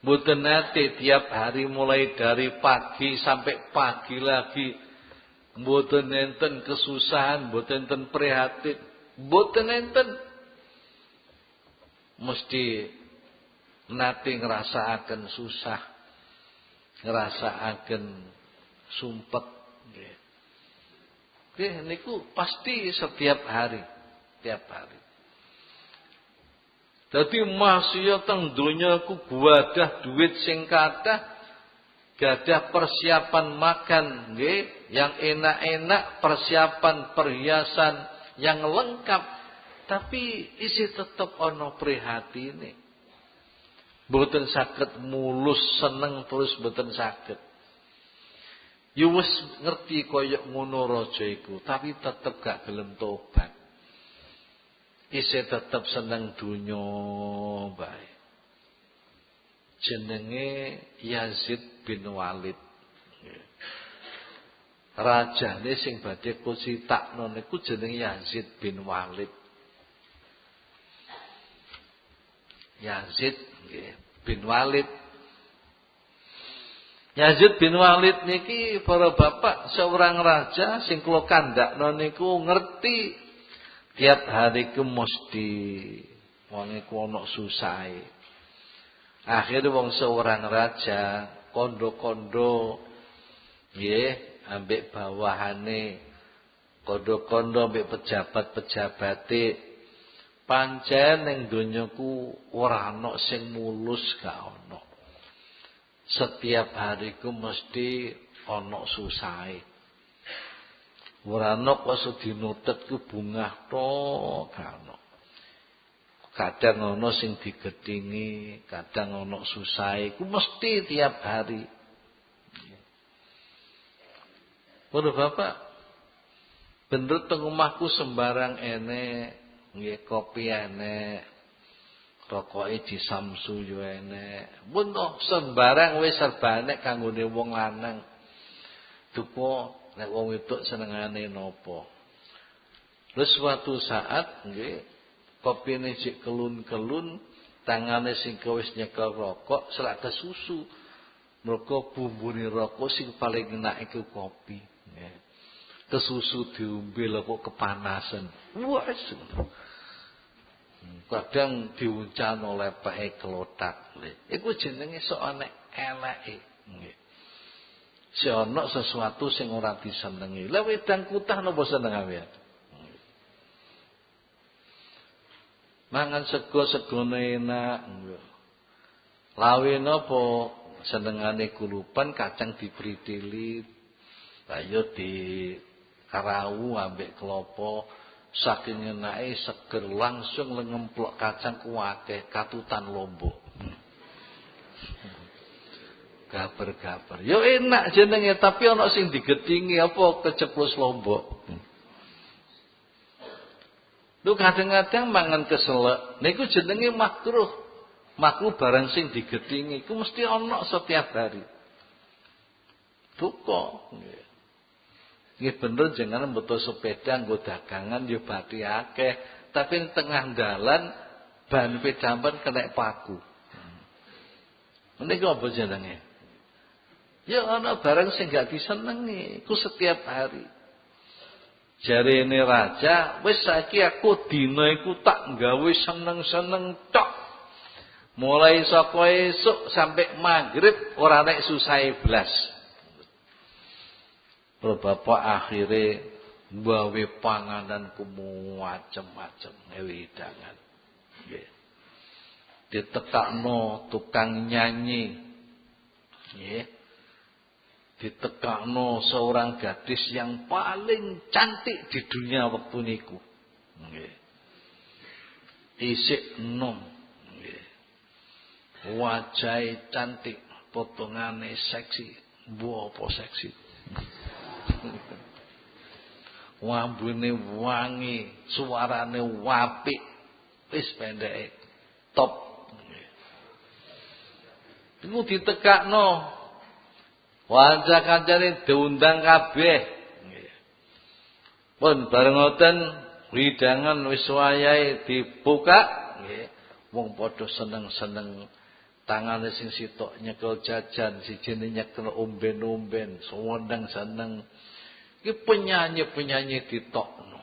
Mboten nate tiap hari mulai dari pagi sampai pagi lagi. Mboten enten kesusahan, mboten enten prihatin, mboten enten. Mesti nate ngrasakaken susah, ngrasakaken sumpek. Nggih niku pasti setiap hari, tiap hari. Dadi masya teng donya ku gadah duit sing kathah, gadah persiapan makan nggih, yang enak-enak, persiapan perhiasan yang lengkap, tapi isi tetep ana prihatine. Mboten saged mulus seneng terus mboten saged. Ya wis ngerti kaya ngono raja iku, tapi tetep gak gelem tobat. Isih tetep seneng dunya bae. Jenenge Yazid bin Walid. Rajane sing badhe kusitakno niku jenenge Yazid bin Walid. Yazid bin Walid. Yazid bin Walid niki para bapak seorang raja sing kula kandhakno niku ngerti tiap hari ku mesti wong iku ana susahe. Akhire wong seorang raja kondo-kondo nggih ambek bawahane Kondo-kondo mbek pejabat-pejabate pancen ning donya ku ora ana sing mulus gak ana. Setiap hari ku mesti ana susahe. Ora ana kok sedinutut ku bungah tok gak ana. Kadang ana sing digedhingi, kadang ana susahe, ku mesti tiap hari. Waduh Bapak, bener teng omahku sembarang enek, nggih kopi enek, rokoke disamsu yo enek. Mun sembarang wis serba enek kanggone wong lanang. Dupa nek wong wedok senengane napa. Terus suatu saat nggih kopine jek kelun-kelun, tangane sing wis nyekel rokok selak ke susu. Mergo bumbune rokok sing paling enak iku kopi. Nggih. Kesusu diombe lho kok kepanasan. Wes. Kadang diuncal oleh peke kelotak. Iku jenenge sok enek eleke. Nggih. Si ana sesuatu sing ora disenengi. Lah wedang kutah napa seneng awean? Mangan sego-segone enak. Lawe napa senengane kulupan kacang dibritilit. Ayo di karau ambek klopo saking enake seger langsung ngemplok kacang kuwake katutan lombok. Gaber-gaber. Yo enak jenenge tapi ana sing digedhingi apa keceplos lombok. Lu kadang-kadang mangan keselek niku jenenge makruh. Makruh barang sing digedhingi iku mesti ana setiap hari. Duka nggih. Nggih bener jangan mbeto sepeda nggo dagangan yo bathi akeh, tapi ning tengah dalan ban pedaman kena paku. Menika apa jenenge? Ya ana barang sing gak disenengi, iku setiap hari. Jarene raja, wis saiki aku dina iku tak gawe seneng-seneng tok. Mulai saka esuk sampai maghrib ora nek susahe blas. Bapak akhirnya gawe panganan ku macem-macem ngewidangan. Nggih. Ditekakno tukang nyanyi. Nggih. Ditekakno seorang gadis yang paling cantik di dunia waktu niku. Nggih. Isik enom. Nggih. Wajahe cantik, potongane seksi. Mbok apa seksi? Wambune wangi, suarane apik, wis pendeke top. Iku ditekakno. Kanca-kancane diundang kabeh. Pun bareng ngoten widangan wis wayahe dibuka, nggih. Wong padha seneng-seneng. Tangane sing sitok nyekel jajan, sijine nyekel omben-omben, seneng-seneng. Iki penyanyi-penyanyi ditokno.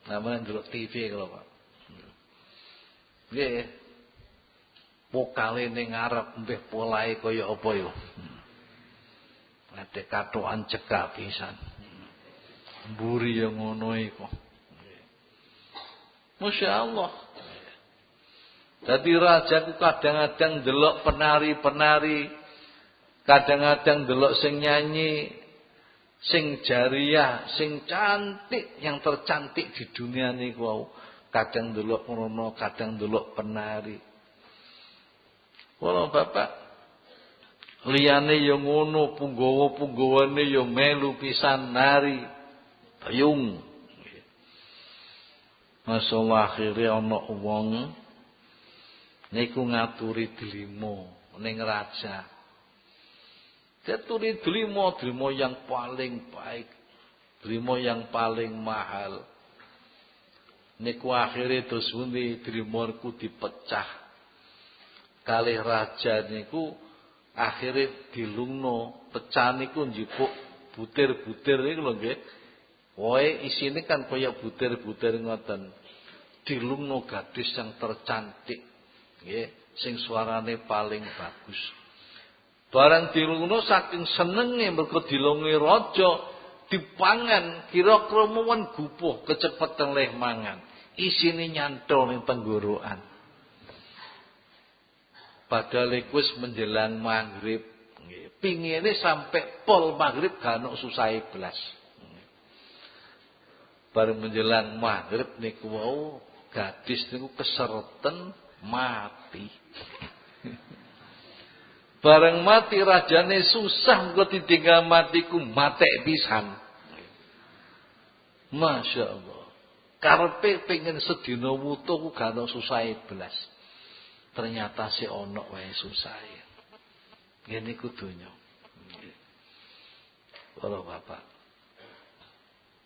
Namanya ndelok TV kalau Pak. Nggih. Pokale ning ngarep mbeh polahe kaya apa yo. Ate katokan cekak pisan. Mburi yo ngono iku. Masyaallah. Dadi raja ku kadang-kadang delok penari-penari, kadang-kadang delok sing nyanyi, sing jariah, sing cantik, yang tercantik di dunia niku. Kadang delok ngono, kadang delok penari. Walau Bapak liyane yo ngono, punggawa-punggawane yo melu pisan nari, bayung. Masalah akhirnya ana wong niku ngaturi delima ning raja. Ngaturi delima yang paling baik, delima yang paling mahal. Niku akhire dos pundi delimaku dipecah. Kalih raja niku akhire dilungno, pecah niku njupuk butir-butir niku lho nggih. Woe isine kan kaya butir-butir ngoten. Dilungno gadis yang tercantik. Nggih, sing suarane paling bagus. Barang dilungno saking senenge mergo dilungi raja dipangan kira-kira mawon gupuh kecepeten leh mangan. Isine nyantol ning tenggorokan. Padahal wis menjelang maghrib, pingine sampai pol maghrib gak ono susahe blas. Bareng menjelang maghrib niku wau gadis niku kesereten mati. Bareng mati rajane susah engko ditinggal matiku matek pisan. Masya Allah. Karepe pengen sedina wutuh ku gak ono susahe blas. Ternyata si ono wae susahe. Ngene ku donya. Para bapak.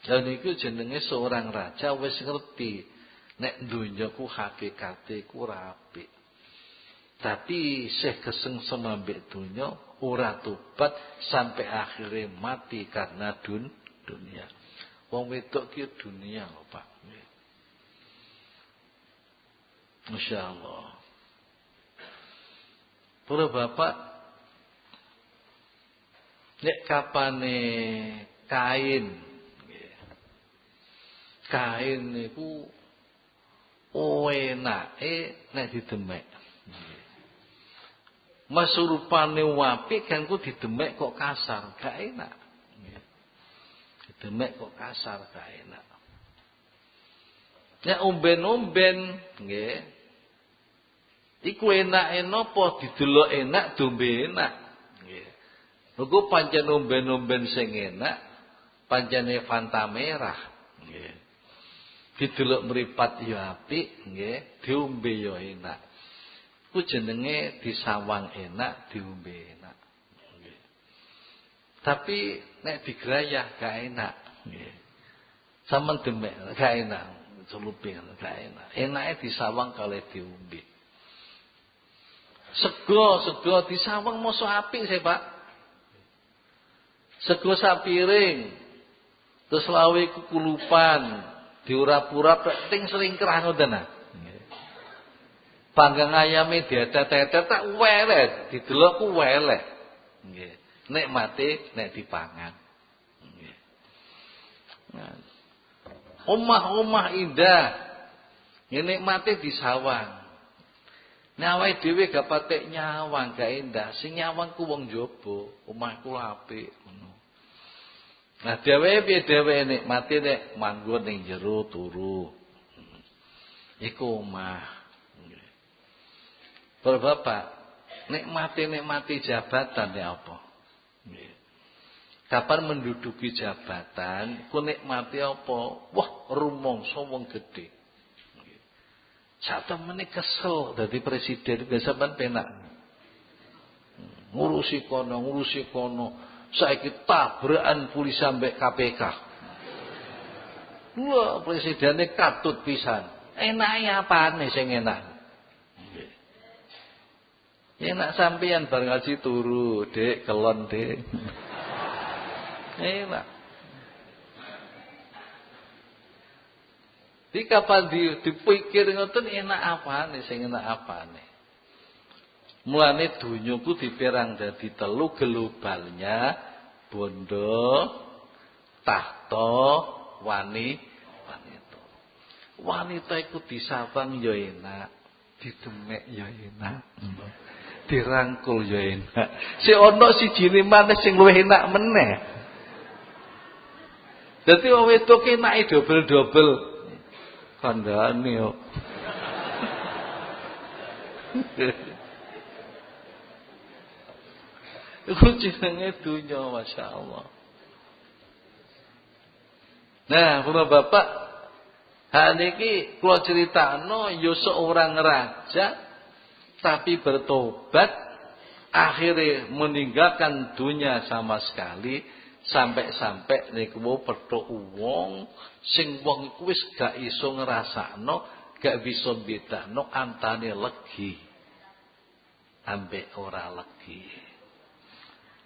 Dan niku jenenge seorang raja wis ngerti nek donya ku hakikate ku apik. Tapi sih kesengsem ambek dunia, ora tobat sampai akhirnya mati karena dunia. Wong wedok ki dunia lho, Pak. Masya Allah. Para bapak, nek kapane kain niku enake nek didemek. Masurupane wapi kan ku didemek kok kasar, gak enak. Didemek kok kasar, gak enak. Nek omben-omben nggih. Iku enake napa didelok enak, dombe enak. Nggih. Mergo pancen omben-omben sing enak, pancene Fanta merah. Nggih. Didelok mripat ya apik, nggih, diombe ya enak. Ku jenenge disawang enak, diombe enak. Nggih. Tapi nek digrayah gak enak, nggih. Sampeyan demek gak enak, celuping gak enak. Enake disawang kalih diombe. Sego disawang mosok apik sih, Pak. Sego sapiring. Terus lawe kukulupan, diurap-urap ting selingkrah ngoten nah. Panggang ayame diatet-atet tak weleh, didelok ku weleh. Nggih. Nek mati nek dipangan. Nggih. Nah. Omah-omah indah. Nek mati disawang. Nek awake dhewe gak patek nyawang gak indah, sing nyawang ku wong jaba, omahku apik ngono. Nah, dheweke piye dheweke nek mati nek manggon ning jero turu. Iku omah. Para bapak, nikmati jabatan ya apa? Kapan menduduki jabatan, ku nikmati apa? Wah, rumangsa wong gedhe. Sak temene kesel dadi presiden biasa sampean penak. Ngurusi kono, saiki tabrakan polisi ambek KPK. Wah, presidennya katut pisan. Enake apane sing enak? Enak sampeyan bar ngaji turu, Dik, kelon, Dik. Enak. Di kapan dipikir ngoten enak apane sing enak apane. Mulane donya ku dipirang dadi telu globalnya bondo, tahta, wanita. Wanita iku disawang ya enak, didemek ya enak. Dirangkul ya enak. Si ono sijine maneh sing luwih enak meneh. Dadi wong wedok enake dobel-dobel. Kandhane yo. Iku jenenge dunya masyaallah. Nah, para bapak, hal niki kula critakno ya seorang raja tapi bertobat akhirnya meninggalkan dunia sama sekali sampai niku petuk wong sing wong iku wis gak iso ngrasakno, gak bisa bedakno antane legi ambek ora legi.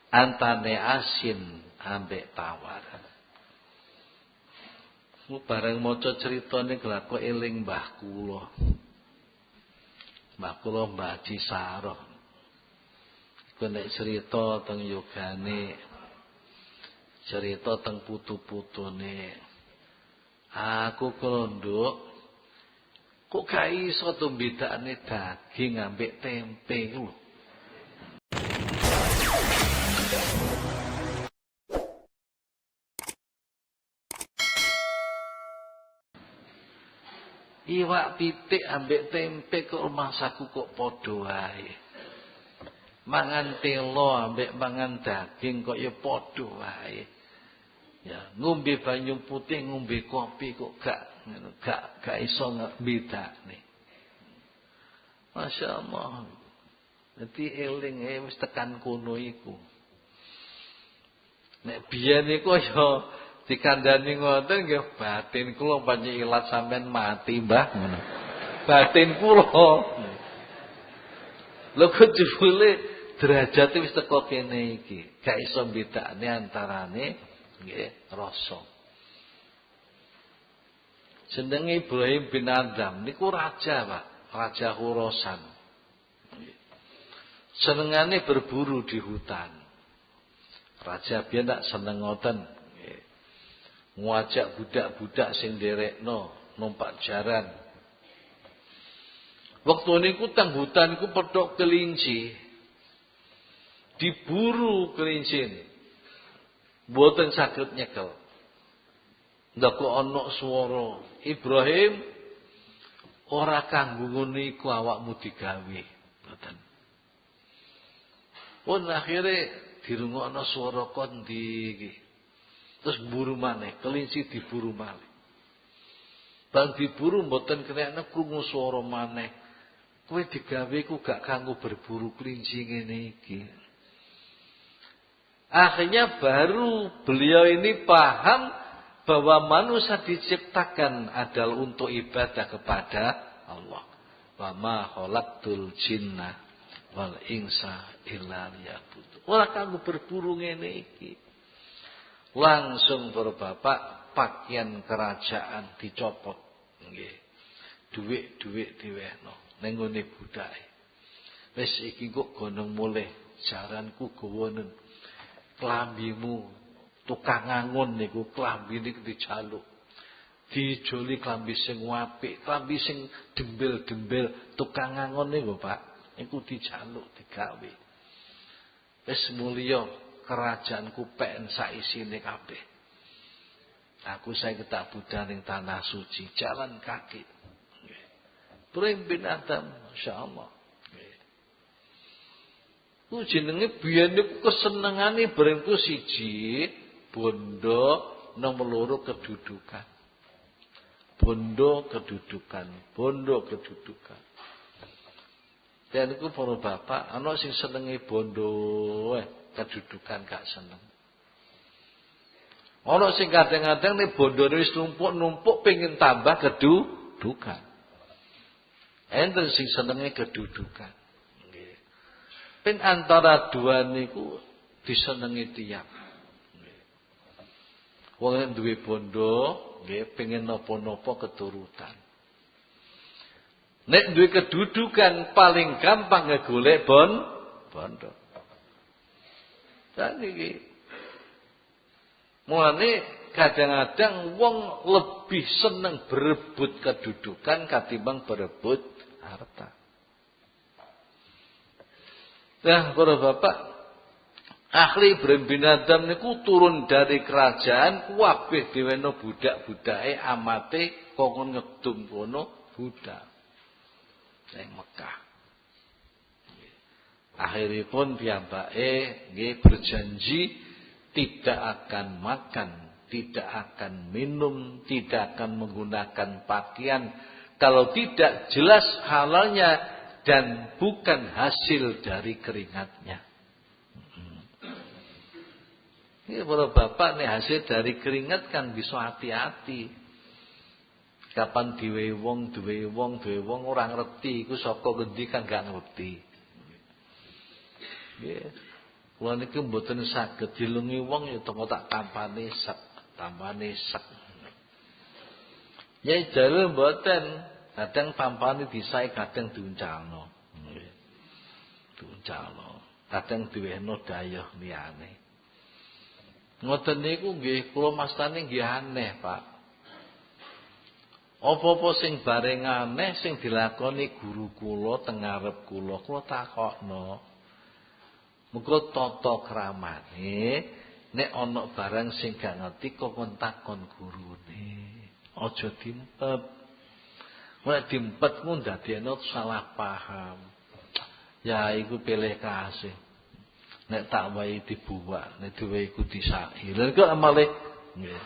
Antane asin ambek tawar. Bareng maca critane kok eling mbah kula. Mbah kula Mbah Haji Saroh. Iku nek cerita teng yogane, cerita teng putu-putune. Aku klonduk kok gak iso to bedakne daging ambek tempe lho. Iwak pitik ambek tempe kok masaku kok padha wae. Mangan telo ambek mangan daging kok ya padha wae. Ya, ngombe banyu putih, ngombe kopi kok gak iso bedakne. Masya Allah. Dadi eling wis tekan kono iku. Nek biyen iku ya dikandani ngoten nggih batin kula pancen ilat sampean mati, Mbah, ngono. Batin kula. Lho kok jebule derajate wis teko kene iki. Gak iso bedakne antarane nggih rasa. Jenenge Ibrahim bin Adham niku raja, Pak, raja Khurasan. Senengane berburu di hutan. Raja biyen tak seneng ngoten. Ngajak budak-budak sing nderekno numpak jaran. Waktu niku teng hutan iku pedhok kelinci. Diburu kelinci. Mboten saged nyekel. Ndak kok ana swara, Ibrahim ora kanggo ngono iku awakmu digawe. Mboten. Pun akhire dirungokno swara kondi iki. Terus buru maneh, kelinci diburu malih. Bang diburu mboten kenekne krungu swara maneh. Kowe digawe ku gak kanggo berburu kelinci ngene iki. Akhirnya baru beliau ini paham bahwa manusia diciptakan adalah untuk ibadah kepada Allah. Wa ma khalaqtul jinna wal insa illa liya'budun. Ora kanggo berburu ngene iki. Langsung para bapak pakaian kerajaan dicopot. Nggih. Duit-duit diwehno ning ngene budake. Wis iki kok gonong mulih jaranku gawanen. Klambimu tukang ngangon niku klambine dijaluk. Dijoli klambi sing apik, klambi sing dembel-dembel tukang ngangon niku, Pak. Iku dijaluk digawe. Wis mulya kerajaanku peken sak isine kabeh. Aku saiki tak budal ning tanah suci, jalan kaki. Nggih. Ibrahim bin Adham, masyaallah. Nggih. Ku jenenge biyen niku kesenengane Ibrahim ku siji, bondo, nomor loro kedudukan. Bondo kedudukan, bondo kedudukan. Dan iku para bapak ana sing senenge bondo kedudukan gak seneng. Ana sing kadang-kadang nek bondone wis numpuk-numpuk pengin tambah kedudukan. Enten sing senenge kedudukan. Nggih. Ping antara dua niku disenengi tiyang. Nggih. Wong duwe bondo, nggih pengin napa-napa keturutan. Nek duwe kedudukan paling gampang ngegolek bondo. Dan iki mulane kadang-kadang wong lebih seneng berebut kedudukan katimbang berebut harta. Nah, para bapak, ahli Ibrahim bin Adham niku turun dari kerajaan kabeh diweno budak-budake amate kongkon ngedum kono budak ning Mekah. Akhiripun piyambake nggih berjanji tidak akan makan, tidak akan minum, tidak akan menggunakan pakaian kalau tidak jelas halalnya dan bukan hasil dari keringatnya. Ini para bapak nih hasil dari keringat kan bisa hati-hati. Kapan duwe wong ora ngerti iku saka ngendi kan gak ngerti. Nggih. Kula niku mboten saged dilungi wong ya tengok tak tampane sek. Ya jare mboten, kadang tampane disae kadang diuncalno. Nggih. Diuncalno. kadang diwehno dayah liyane. Ngoten niku nggih kula mastani nggih aneh, Pak. Apa-apa sing bareng aneh sing dilakoni guru kula teng ngarep kula takokno. Muga tata kramane nek ana barang sing gak ngerti kok takon gurune. Aja dimpet. Nek dimpet ku ndadekno salah paham. Ya iku pilih kasih. Nek tak wae dibuak, nek dhewe iku disaki. Lha kok amale nggih.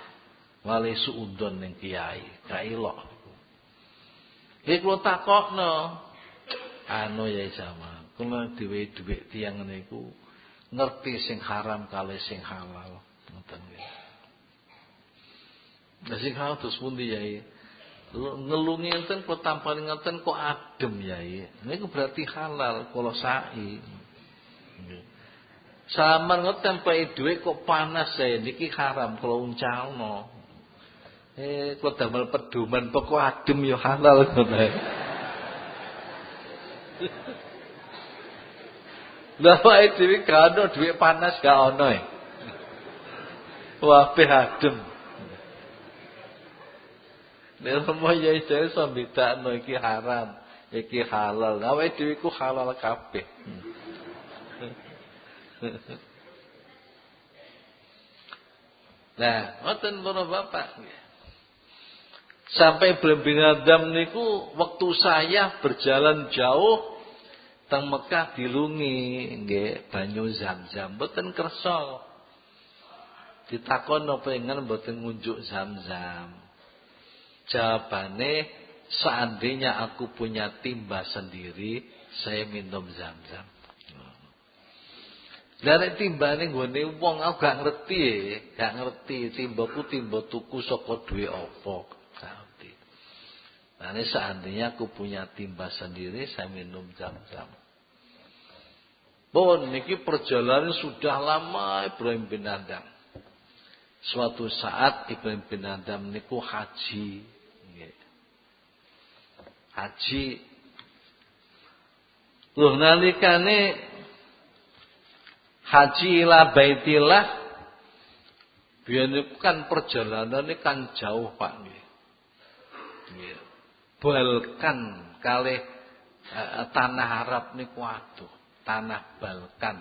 Wale suudon ning kiai, gak ilok. Iki kula takokno. Anu ya sama. Kula dhewe dhuwit tiyang niku ngerti sing haram kalih sing halal. Ngoten nggih. Lah sing halal terus pundi yai? Ngelungi enten kok tampani ngeten kok adem yai. Niku berarti halal kula sai. Nggih. Samar ngoten tempe dhuwit kok panas saya niki haram kula uncalno. Kok damel pedoman kok adem ya halal ngoten. Lah wae dhewe gak ono dhuwit panas gak ono e. Wah adem. Nek mau ya dhewe iso bedakno iki haram, iki halal. Lah wae dhewe ku halal kabeh. Nah, ngoten para bapak. Sampai bin Adam niku waktu saya berjalan jauh teng Mekah dilungi nggih banyu Zam-Zam mboten kersa. Ditakon napa pengen mboten ngunjuk Zam-Zam. Jawabane seandainya aku punya timba sendiri, saya minum Zam-Zam. Lah nek timbane nggone wong aku gak ngerti timbaku timba tuku saka duwe apa. Gak ngerti. Nah, seandainya aku punya timba sendiri, saya minum Zam-Zam. Bon, niki perjalanan sudah lama Ibrahim bin Adam. Suatu saat Ibrahim bin Adam niku haji. Haji. Loh nalikane haji ila baitillah biyen niku kan perjalanane kan jauh Pak nggih. Nggih. Balkan kalih tanah Arab niku aduh, tanah Balkan.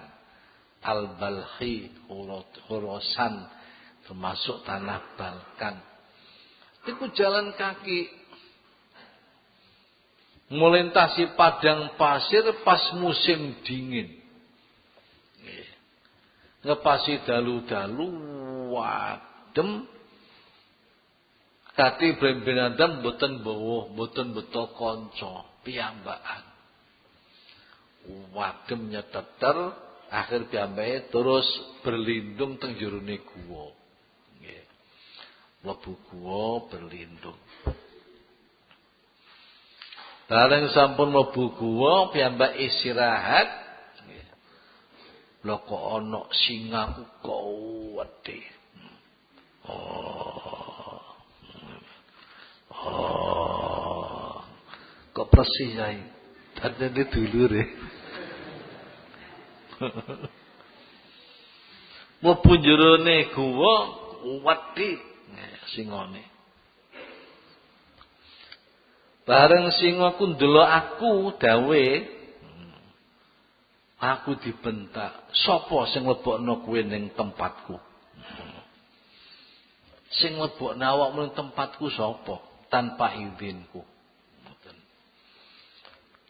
Al-Balkhi, Khurasan termasuk tanah Balkan. Iku jalan kaki melintasi padang pasir pas musim dingin. Ngepasi dalu-dalu wadem kati Ibrahim bin Adam boten bawa boten beto kanca piyambakan wadem nyeteter akhir piyambake terus berlindung teng jerone guwa nggih mlebu guwa berlindung bareng sampun mlebu guwa piyambak istirahat. Lho kok ana singa ku kuwedhe. Kok persis ae. Dadene dulure. Mlebu jerone guwa kuwedhe singane. Bareng singa ku ndelok aku dawe aku dibentak, sapa sing mlebokno kowe ning tempatku? Sing mlebokno awakmu ning tempatku sapa? Tanpa izinku. Ngoten.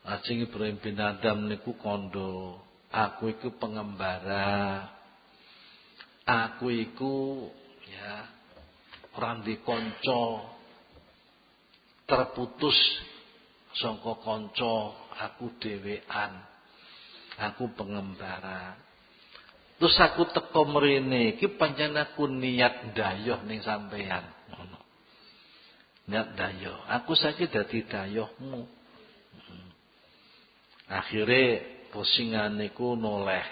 Ajeng Ibrahim bin Adam niku kandha, aku iku pengembara. Aku iku ya ora ndek kanca. Terputus saka kanca, aku dhewean. Aku pengembara. Terus aku teko mrene iki pancen aku niat ndayoh ning sampean ngono. Niat ndayoh. Aku saiki dadi dayohmu. Akhire posingan niku noleh.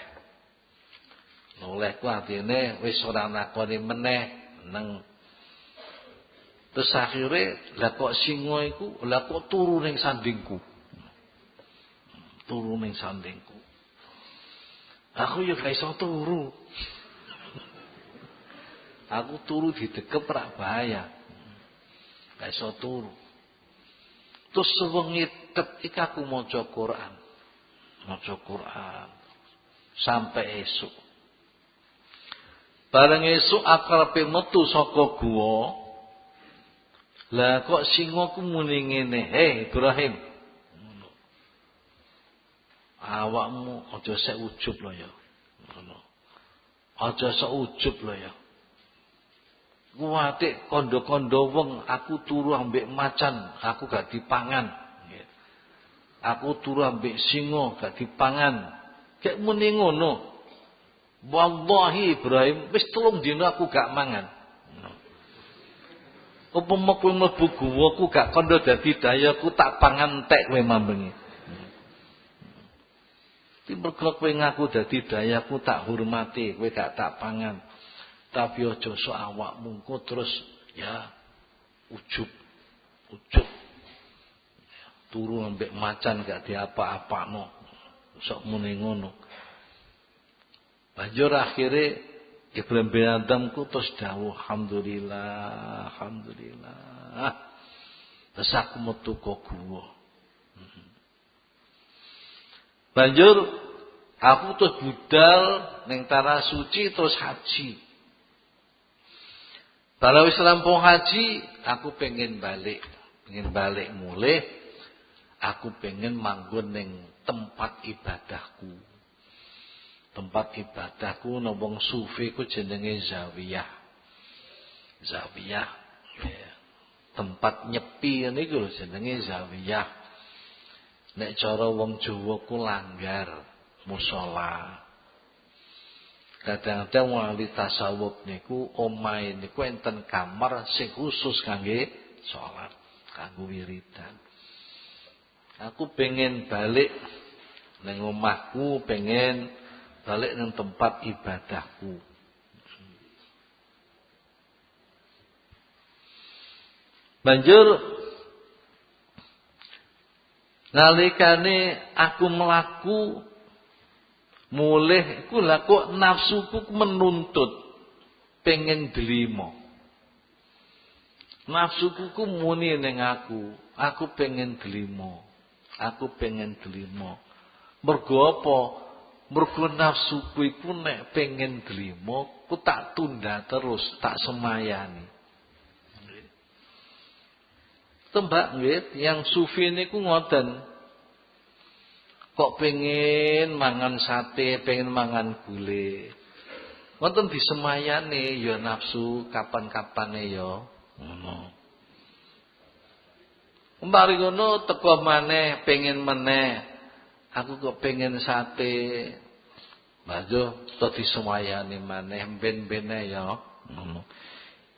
Noleh ku artine wis ora nakoni meneh neng. Terus akhire lah kok singa iku lah kok turu ning sandingku. Turu ning sandingku. Aku ya gak iso turu. Aku turu didekep rak bahaya. Gak iso turu. Terus sewengi ketika aku maca Quran. Maca Quran sampai esuk. Bareng esuk arepe metu saka guwa. Lah kok singa ku muni ngene, "Hei Ibrahim. Awakmu aja sek ujub lho ya." Ngono. Aja sok ujub lho ya. Kuwatik kondo-kondo wong aku turu ambek macan, aku gak dipangan. Aku turu ambek singa gak dipangan. Kayak muni ngono. Wallahi Ibrahim wis 3 dina aku gak mangan. Upama kowe mlebu guwa ku gak kandha dadi dayaku tak pangan entek kowe mambengi. Timbul kowe ngaku dadi dayaku tak hormati, kowe gak tak pangan. Tapi aja sok awakmu kok terus ya ujub. Turu ambek macan gak diapa-apakno. Sok muni ngono. Banjur akhire Ibrahim bin Adam ku terus dawuh alhamdulillah. Terus aku metu ka guwa. Banjur aku terus budal ning tanah suci terus haji. Kalau wis rampung haji, aku pengen balik mulih. Aku pengen manggon ning tempat ibadahku. Tempat ibadahku nang wong sufi ku jenenge zawiyah. Zawiyah. Ya. Tempat nyepi niku lho jenenge zawiyah. Nek cara wong Jawa ku langgar, musala. Kadang-kadang wali tasawuf niku omahe niku enten kamar sing khusus kangge salat, kanggo wiridan. Aku pengen balik ning omahku, pengen balik ning tempat ibadahku. Banjur nalikane aku mlaku mulih iku lha kok nafsuku menuntut pengen delima. Nafsuku ku muni ning aku pengen delima. Aku pengen delima. Mergo apa? Mergo nafsuku iku nek pengen delima, ku tak tunda terus, tak semayani. Tembak nggih, yang sufi niku ngoten. Kok pengen mangan sate, pengen mangan gule. Wonten disemayane ya nafsu kapan-kapane ya ngono. Mari ngono teko maneh pengen meneh. Aku kok pengen sate. Bajo to disemayane maneh ben-bene ya ngono.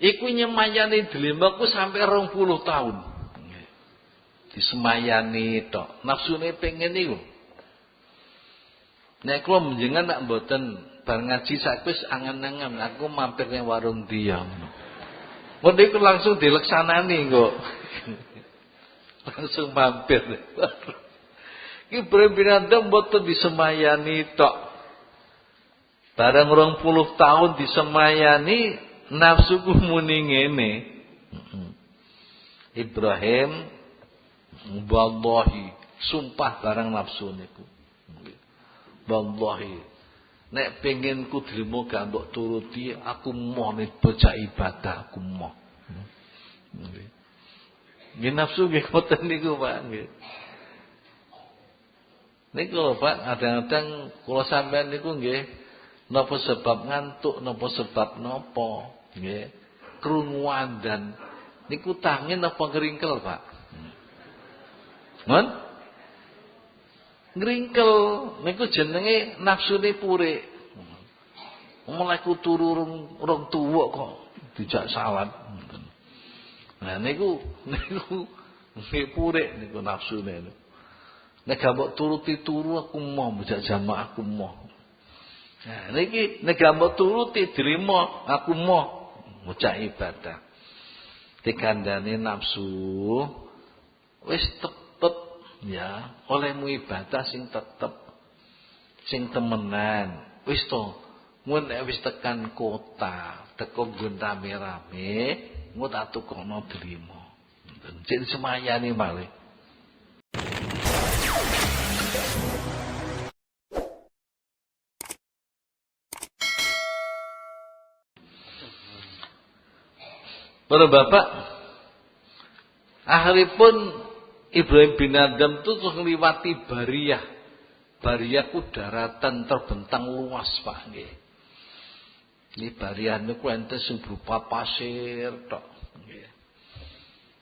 Iku nyemayani dilimaku sampai 20 tahun. Disemayani tok. Nafsune pengen niku. Nek kula menjenengan nak mboten bar ngaji saiki wis angen-angen aku mampir ning warung dia. Ngono iku langsung dileksanani kok. Langsung mampir. Iki bener-bener mboten disemayani tok. Barang 20 tahun disemayani nafsuku muni ngene. Ibrahim wallahi sumpah barang nafsu niku. Wallahi nek pengen ku drimo gak mbok turuti aku moh nek bocah ibadah aku moh. Nggih nafsu nggih ngoten niku Pak nggih. Niku Pak kadang-kadang kula sampean niku nggih napa sebab ngantuk napa sebab napa nggih krungu andan niku tangin apa ngringkel Pak? Mon? Ngringkel niku jenenge nafsune purik. Mulai ku turu rong tuwa kok dijak salat. Nah niku nggih purik niku nafsune. Nek gak mbok turuti turu aku mau mbejak jamaah aku mau. Nah niki nek gak mbok turuti drima aku mau mbejak ibadah. Dikandani nafsu wis tetep ya olehmu ibadah sing tetep sing temenan. Wis to, mun nek wis tekan kota, teko nggon rame-rame, engko tak tukokno delima. Cek semayani malih. Para bapak, akhiripun Ibrahim bin Adham itu terus ngliwati Bariyah. Bariyah ku daratan terbentang luas Pak nggih. Ini Bariyah niku enten sing berupa pasir tok nggih.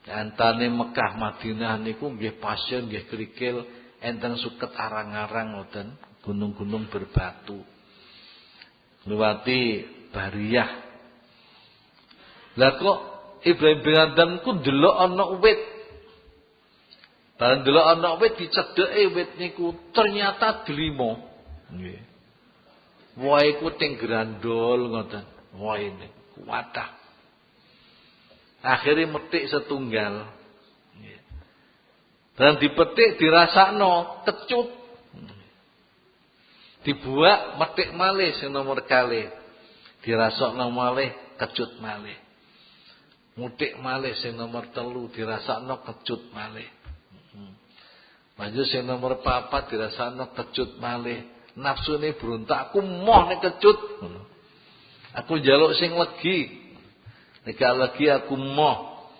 Antane Mekah Madinah niku nggih pasir nggih kerikil, enten suket arang-arang ngoten, gunung-gunung berbatu. Ngliwati Bariyah. Lah kok Ibrahim bin Adham ku ndelok ana wit. Bareng ndelok ana wit dicedheke wit niku ternyata delima. Nggih. Wohe ku ting grandol ngoten. Wohe niku wadah. Akhire metik setunggal. Nggih. Dan dipetik dirasakno kecut. Dibuak metik malih sing nomor kalih. Dirasakno malih kecut malih. Mutik malih sing nomor 3 dirasakno kecut malih. Maju sing nomor 4 dirasakno kecut malih. Nafsune berontak, aku moh nek kecut. Aku njaluk sing legi. Nek gak legi aku moh.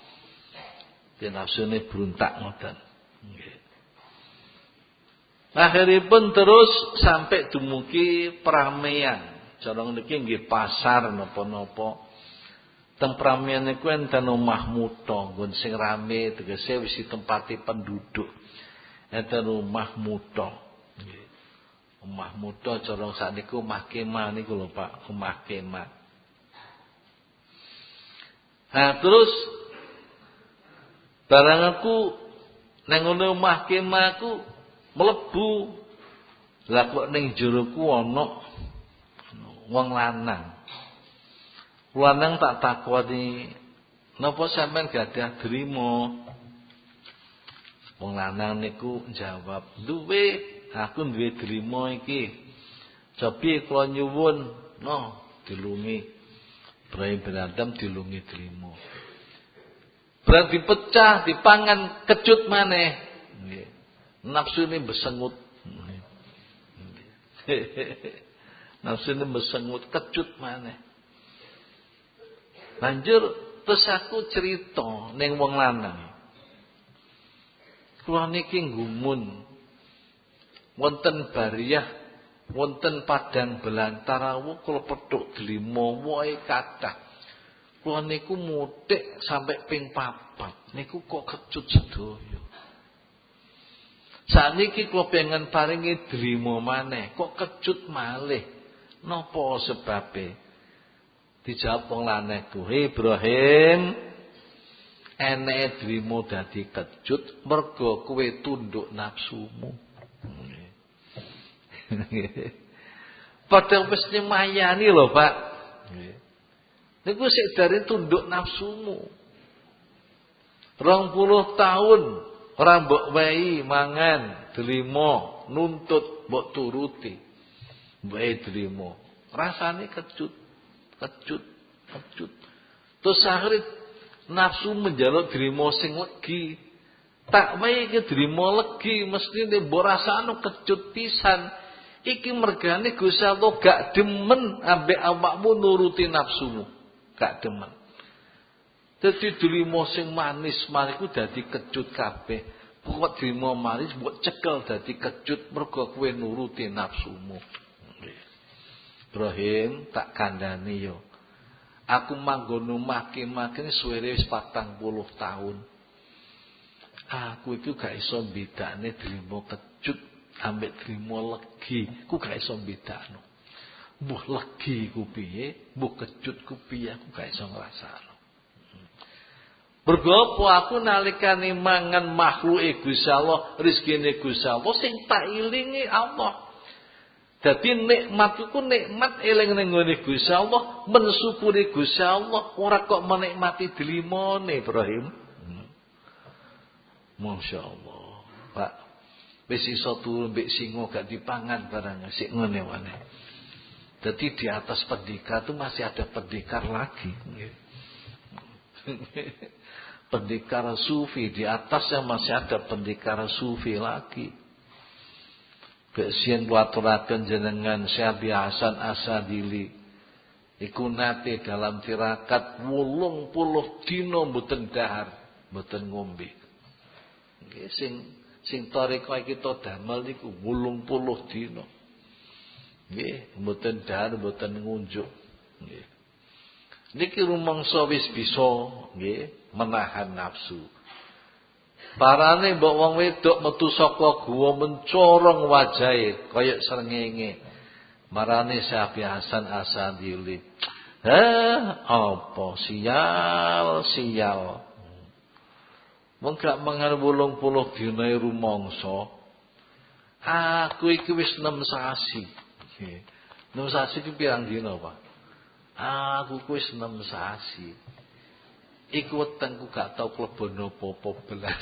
Dia nafsune berontak ngoten. Nggih. Akhiripun terus sampai dumugi Prameyan. Cara niki nggih pasar napa-napa. Teng Prameyan niku enten omah mutha, nggon sing rame tegese wis ditempati penduduk. Enten omah mutha. Nggih. Omah mutha cara sakniku omah kemah niku lho Pak, omah kemah. Nah, terus barang aku nang ngono omah kemah aku mlebu. Lah kok ning jero ku ana wong lanang. Lanang tak takoni, napa sampean gadah drima? Wong lanang niku jawab, "Duwe, aku duwe drima iki. Cobi kula nyuwun, no, dilungi." Ibrahim bin Adham dilungi drima. Barang dipecah, dipangan kecut maneh. Nggih. Nafsune besengut. Nafsune besengut kecut maneh. Banjur terus aku cerita ning wong lanang. Kula niki nggumun. Wonten Bariyah, wonten padang belantara kula pethuk delima wohe kathah. Kula niku mutik sampai ping 4. Niku kok kecut sedaya. Saniki kula pengen paringi delima maneh, kok kecut malih. Napa sebabe? Dijawab wong lanang ku, Ibrahim, eneke drima dadi kecut mergo kowe tunduk nafsumu. Padahal wis nyemayani lho, Pak. Niku sik dari tunduk nafsumu. 20 tahun ora mbok wehi mangan drima, nuntut mbok turuti. Mbok drima, rasane kecut. Terus akhirnya nafsu menjaluk drima sing legi. Tak wae iki drima legi mestine mbok rasakno kecut pisan. Iki mergane Gusti Allah gak demen ambek awakmu nuruti nafsumu. Gak demen. Dadi drima sing manis mariku dadi kecut kabeh. Pokok drima manis mbok cekel dadi kecut mergo kowe nuruti nafsumu. Ibrahim tak kandhani yo. Aku manggon omah kemah suwere wis 40 tahun. Aku itu gak iso bedakne drima kecut ambek drima legi. Ku gak iso bedakno. Mbuh legi ku piye, mbuh kecut ku piye aku gak iso ngrasakno. Mergo apa aku nalikane mangan makhluke Gusti Allah, rezekine Gusti Allah sing tak ilingi Allah. Dadi nikmat iku nikmat eling ning nggone Gusti Allah, mensyukuri Gusti Allah, ora kok menikmati delimane Ibrahim. Masyaallah, Pak. Wis iso turu mbek singa gak dipangan barang sik ngene wae. Jadi di atas pendekar itu masih ada pendekar lagi. Pendekar sufi, di atasnya masih ada pendekar sufi lagi. Besien kuaturaken jenengan Syekh Hasan Asadili. Iku nate dalam tirakat 80 dina mboten dahar, mboten ngombe. Nggih sing tarekah kita damel niku 80 dina. Nggih, mboten dahar, mboten ngunjuk. Nggih. Niki rumangsa wis bisa nggih menahan nafsu. Parane mbok wong wedok metu saka guwa mencorong wajahe kaya srengenge. Marane Syekh Hasan Asadili. Apa sial. Wong gak mangan 80 dina rumangsa. Aku iki wis 6 sasi. Nggih. 6 sasi iki pirang dina, Pak? Aku wis 6 sasi. Iku wetengku gak tau klebon apa-apa belas.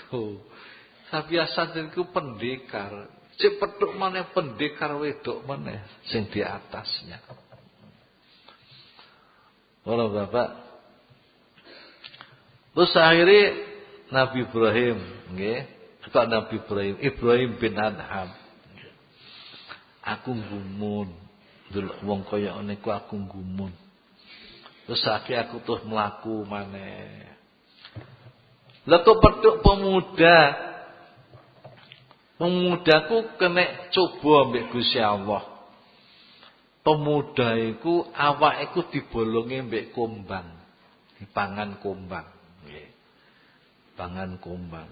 So, sabiasa niku pendekar. Cek petuk maneh pendekar wedok maneh sing di atasnya. Ora Bapak. Terus akhirnya Nabi Ibrahim, nggih, kok Nabi Ibrahim bin Adham. Aku gumun, delok wong kaya ngene ku aku gumun. Terus akhirnya aku terus mlaku maneh. Lah kok petuk pemudaku kena coba ambek Gusti Allah. Pemuda iku awake iku dibolongi mbek kombang, dipangan kombang, nggih. Pangan kombang.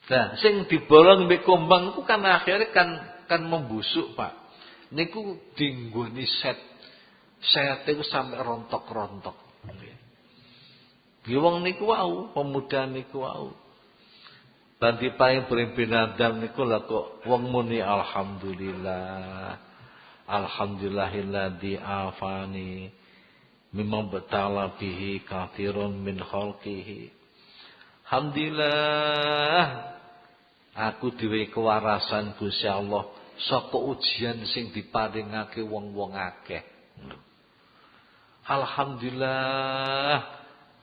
Nah, sing dibolong mbek kombang iku kan akhirnya kan membusuk, Pak. Niku dinggoni set iku sampe rontok-rontok. Nggih. Wong niku wau, pemuda niku wau. Banti paling berimpin Adam niku lah kok wong muni alhamdulillah. Alhamdulillahilladzi afani mimma batala bihi katsirun min khalqihi. Alhamdulillah aku diwehi kewarasan Gusti Allah saka ujian sing diparingake wong-wong akeh. Alhamdulillah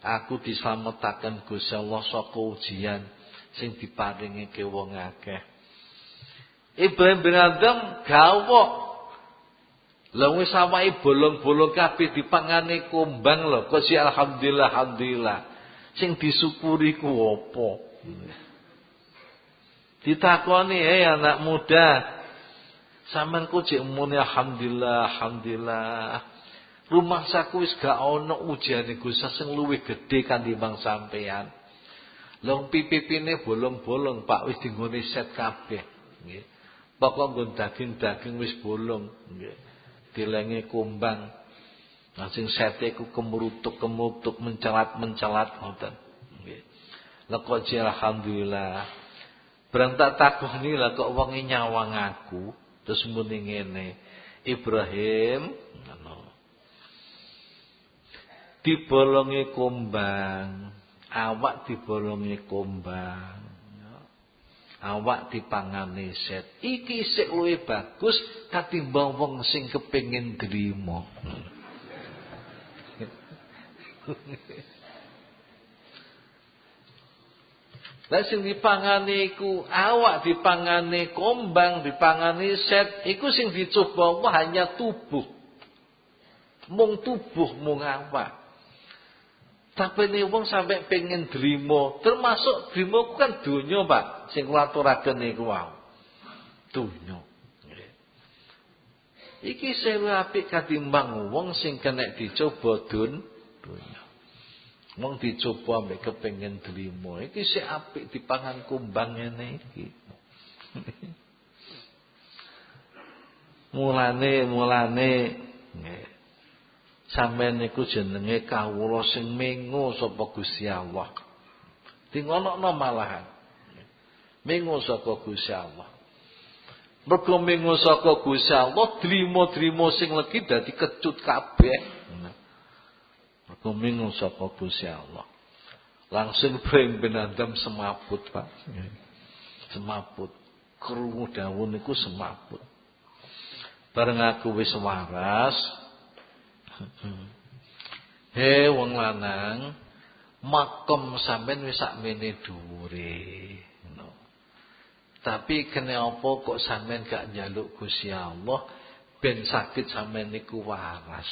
aku dislametaken Gusti Allah saka ujian sing diparingi ke wong akeh. Ibrahim bin Adham gawok. Lah wis awake bolong-bolong kabeh dipangane kombang lho. Kok si alhamdulillah. Sing disyukuri ku apa? Ditakoni, anak muda. Sampeyan ku jek muni alhamdulillah. Rumah saku wis gak ana ujiane Gusti sing luwih gedhe katimbang sampeyan. Long pipipine bolong-bolong, Pak, wis dinggone set kabeh, nggih. Pokok nggon daging-daging wis bolong, nggih. Dilenge kombang. Nah sing sete ku kemrutuk-kemrutuk mencelat-mencelat ngoten, nggih. Lah kok alhamdulillah. Barang tak takoni lah kok wong nyawang aku, terus muni ngene. Ibrahim, ngono. Dibolongi kombang. Awak dibolongi kombang, awak dipangane set. Iki sik luwih bagus katimbang wong sing kepengin nrimo. Lah sing dipangane iku awak dipangane kombang, dipangane set, iku sing dicoba hanya tubuh. Mung tubuh, mung awak. Tapi ini wong sampai pengen drimo, termasuk drimo kan dunya, Pak. Sing kula aturaken niku wae. Dunya. Iki sewu apik katimbang wong sing kena dicoba dunya. Wong dicoba ambek kepengin drimo. Iki sik apik dipangan kumbang ngene iki. Mulane nggih. Sampeyan niku jenenge kawula sing mengo sapa Gusti Allah. Dingonokno malahan. Mengo saka Gusti Allah. Mergo mengo saka Gusti Allah, drimo-drimo sing legi dadi kecut kabeh. Mergo mengo saka Gusti Allah. Langsung Ibrahim bin Adham semaput, Pak. semaput. Krungu dawuh niku semaput. Bareng aku wis waras, he wong lanang, makom sampean wis sakmene dhuwure. No. Tapi kene apa kok sampean gak njaluk Gusti Allah ben sakit sampean niku waras.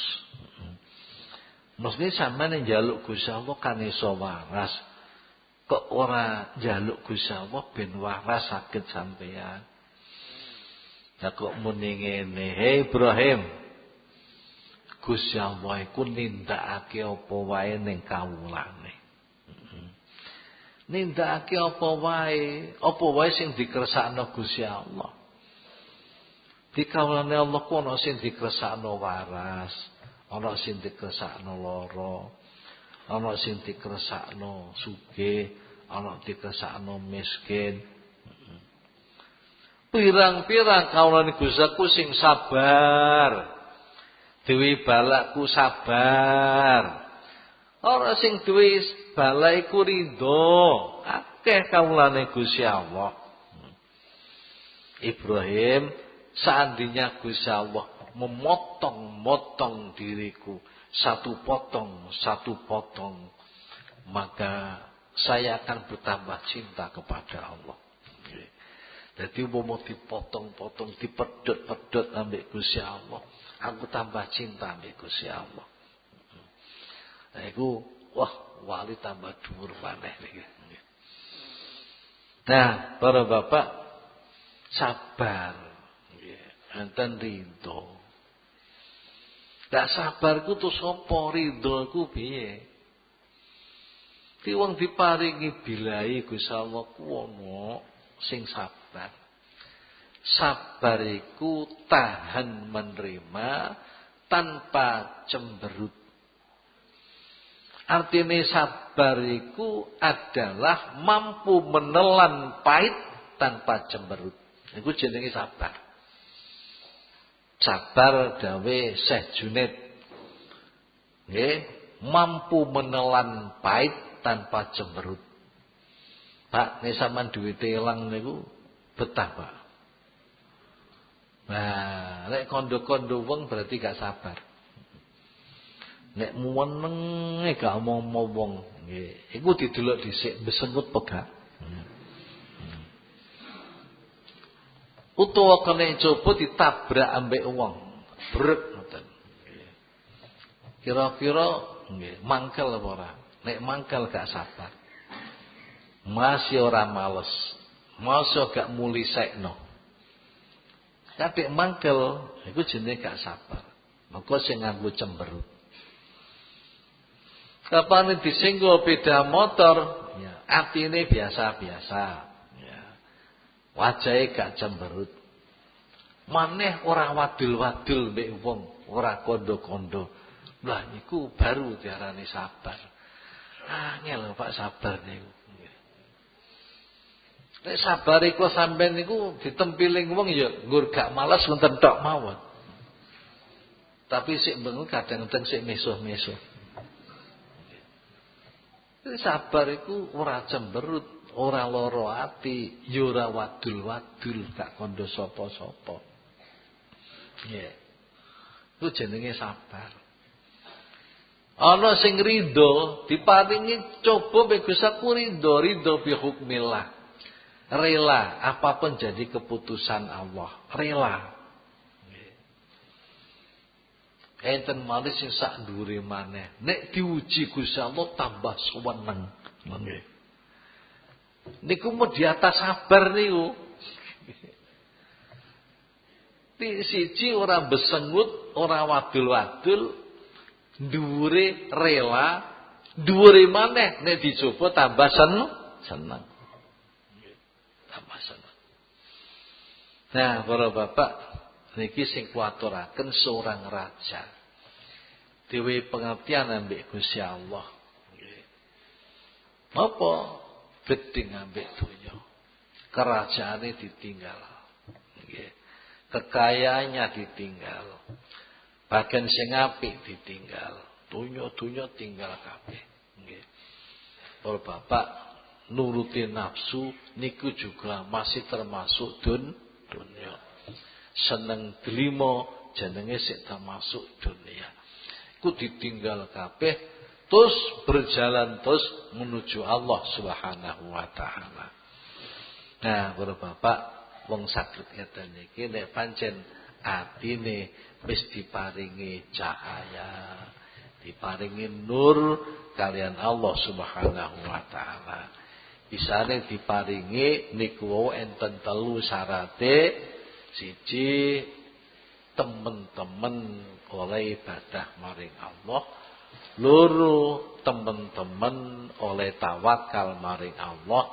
Mesti sampean njaluk Gusti Allah kan iso waras. Kok ora njaluk Gusti Allah ben waras sakit sampean. Lah kok muni ngene, "Hei Ibrahim, Gusti Allah iku nindakake apa wae ning kawulane." Nindakake apa wae sing dikersakno Gusti Allah. Di kawulane Allah ku ana sing dikersakno waras, ana sing dikersakno lara, ana sing dikersakno sugih, ana dikersakno miskin. Pirang-pirang kawulane Gustiku sing sabar. Dewi balakku sabar. Ora sing duwe balak iku ridho. Akeh kawulane Gusti Allah. Ibrahim, seandainya Gusti Allah memotong-motong diriku satu potong, maka saya akan bertambah cinta kepada Allah. Jadi mau dipotong-potong, dipedot-pedot ambek Gusti Allah, aku tambah cinta ambek Gusti Allah. Nah, iku wah wali tambah dhuwur maneh niki. Nah, para bapak sabar, nggih, enten ridho. Gak sabar ku terus apa ridho ku piye? Ki wong diparingi bilai Gusti Allah ku ana sing sabar. Sabar iku tahan menerima tanpa cemberut. Artinya sabar iku adalah mampu menelan pahit tanpa cemberut. Iku jenenge sabar. Sabar dawe Syekh Junaid. Nggih, mampu menelan pahit tanpa cemberut. Pak, nek sampean duwite ilang niku betah, Pak. Nah, nek kondo-kondo wong berarti gak sabar. Nek menenge gak omong-omong wong, nggih, iku didelok dhisik besengut pegak. Utawa kene coba ditabrak ambek wong, brek ngoten. Kira-kira nggih, mangkel apa ora? Nek mangkel gak sabar. Masih ora males. Masih gak mulisekno. Kadek mangkel, iku jenenge gak sabar. Maka sing nganggo cemberut. Kapan disinggung beda motor, ya, atine biasa-biasa. Ya. Wajahe gak cemberut. Maneh ora wadul-wadul mbek wong, ora kondo-kondo. Lah niku baru diarani sabar. Angel Pak sabar niku. Nek sabar iku sampean niku ditempiling wong ya nggur gak malas ngoten tok mawon. Tapi sik bengu kadang-kadang sik mesuh-mesuh. Jadi sabar iku ora cemberut, ora lara ati, ya ora wadul-wadul, gak kandha sapa-sapa. Nggih. Iku jenenge sabar. Ana sing ridho diparingi coba mek Gusti ridho bi hukmillah. Rela apapun jadi keputusan Allah, rela. Enten malih sing sak dhuwure maneh. Nek diuji Gusti Allah tambah seneng. Nggih. Niku mau di atas sabar niku. Siji ora besengut, ora wadul-wadul, dhuwure rela, dhuwure maneh nek dicoba tambah seneng. Tambah seneng. Nah, para bapak, niki sing kuaturaken seorang raja. Dewe pengertian ambek Gusti Allah. Nggih. Apa gedeng ambek donya? Kerajaane ditinggal. Nggih. Kekayaannya ditinggal. Bahkan sing apik ditinggal. Donya tinggal kabeh. Nggih. Para bapak, nuruti nafsu niku juga masih termasuk dunia. Seneng drimo jenenge sik termasuk dunia. Ku ditinggal kabeh terus berjalan terus menuju Allah Subhanahu wa taala. Nah, para bapak wong saged ngeten iki nek pancen atine wis diparingi cahaya, diparingi nur kalian Allah Subhanahu wa taala. Isane diparingi niku enten telu syarate. Siji, temen-temen oleh ibadah maring Allah. Loro, temen-temen oleh tawakal maring Allah.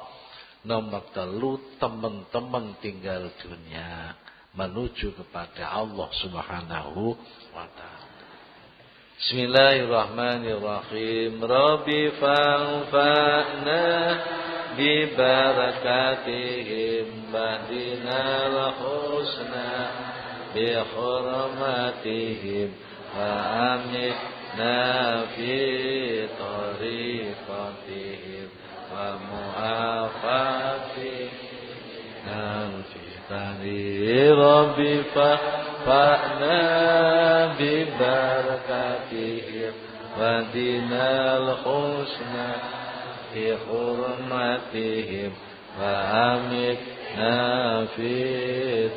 Nomor 3, temen-temen tinggal dunia menuju kepada Allah Subhanahu wa taala. Bismillahirrahmanirrahim. Rabbi fanfa'na bi barakatihim bahdinal husna bi hurmatihim wa amitna fi tariqatihim wa mu'afatihim fitani Rabbi fa'na bi barakatihim bahdinal husna bi hurmatihim wa amitna fi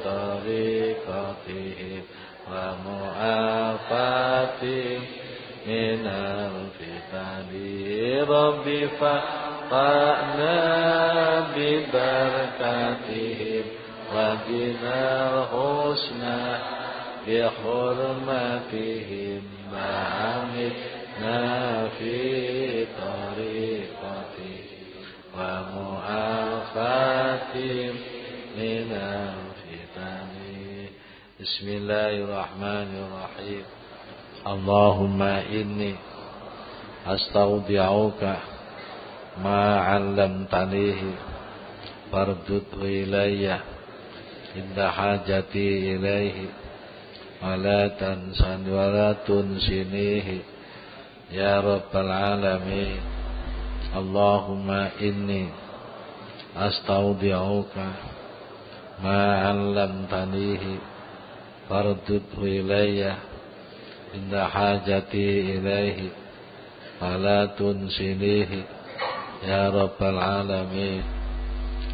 tariqatihim wa mu'afatihim minal fitani Rabbi fa'na bi barakatihim wa dinal husna bi hurmatihim wa amitna fi tariqatihim wa mu'afatihim minal fitani. Bismillahirrahmanirrahim. Allahumma inni astaudi'uka ma 'allamtanihi fardudhu ilayya inda hajati ilaihi wa la tansani wa la tunsinihi ya rabbal alamin. Allahumma inni astaudi'uka ma 'allamtanihi fardudhu ilayya inda hajati ilaihi wa la tunsinihi ya rabbal alamin.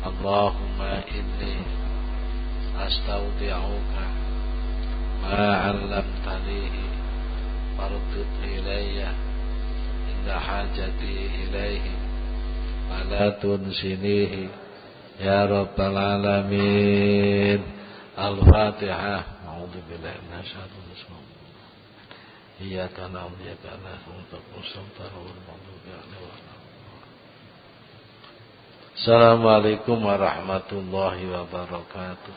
Allahumma inni astaudi'uka ma 'allamtanihi fardud ilayya inda hajati ilaihi wa la tunsinihi ya rabbal alamin. Al-Fatihah. A'udzu billahi minasy syaithanir rajim. Iyyaka na'budu wa iyyaka nasta'in. Assalamualaikum warahmatullahi wabarakatuh.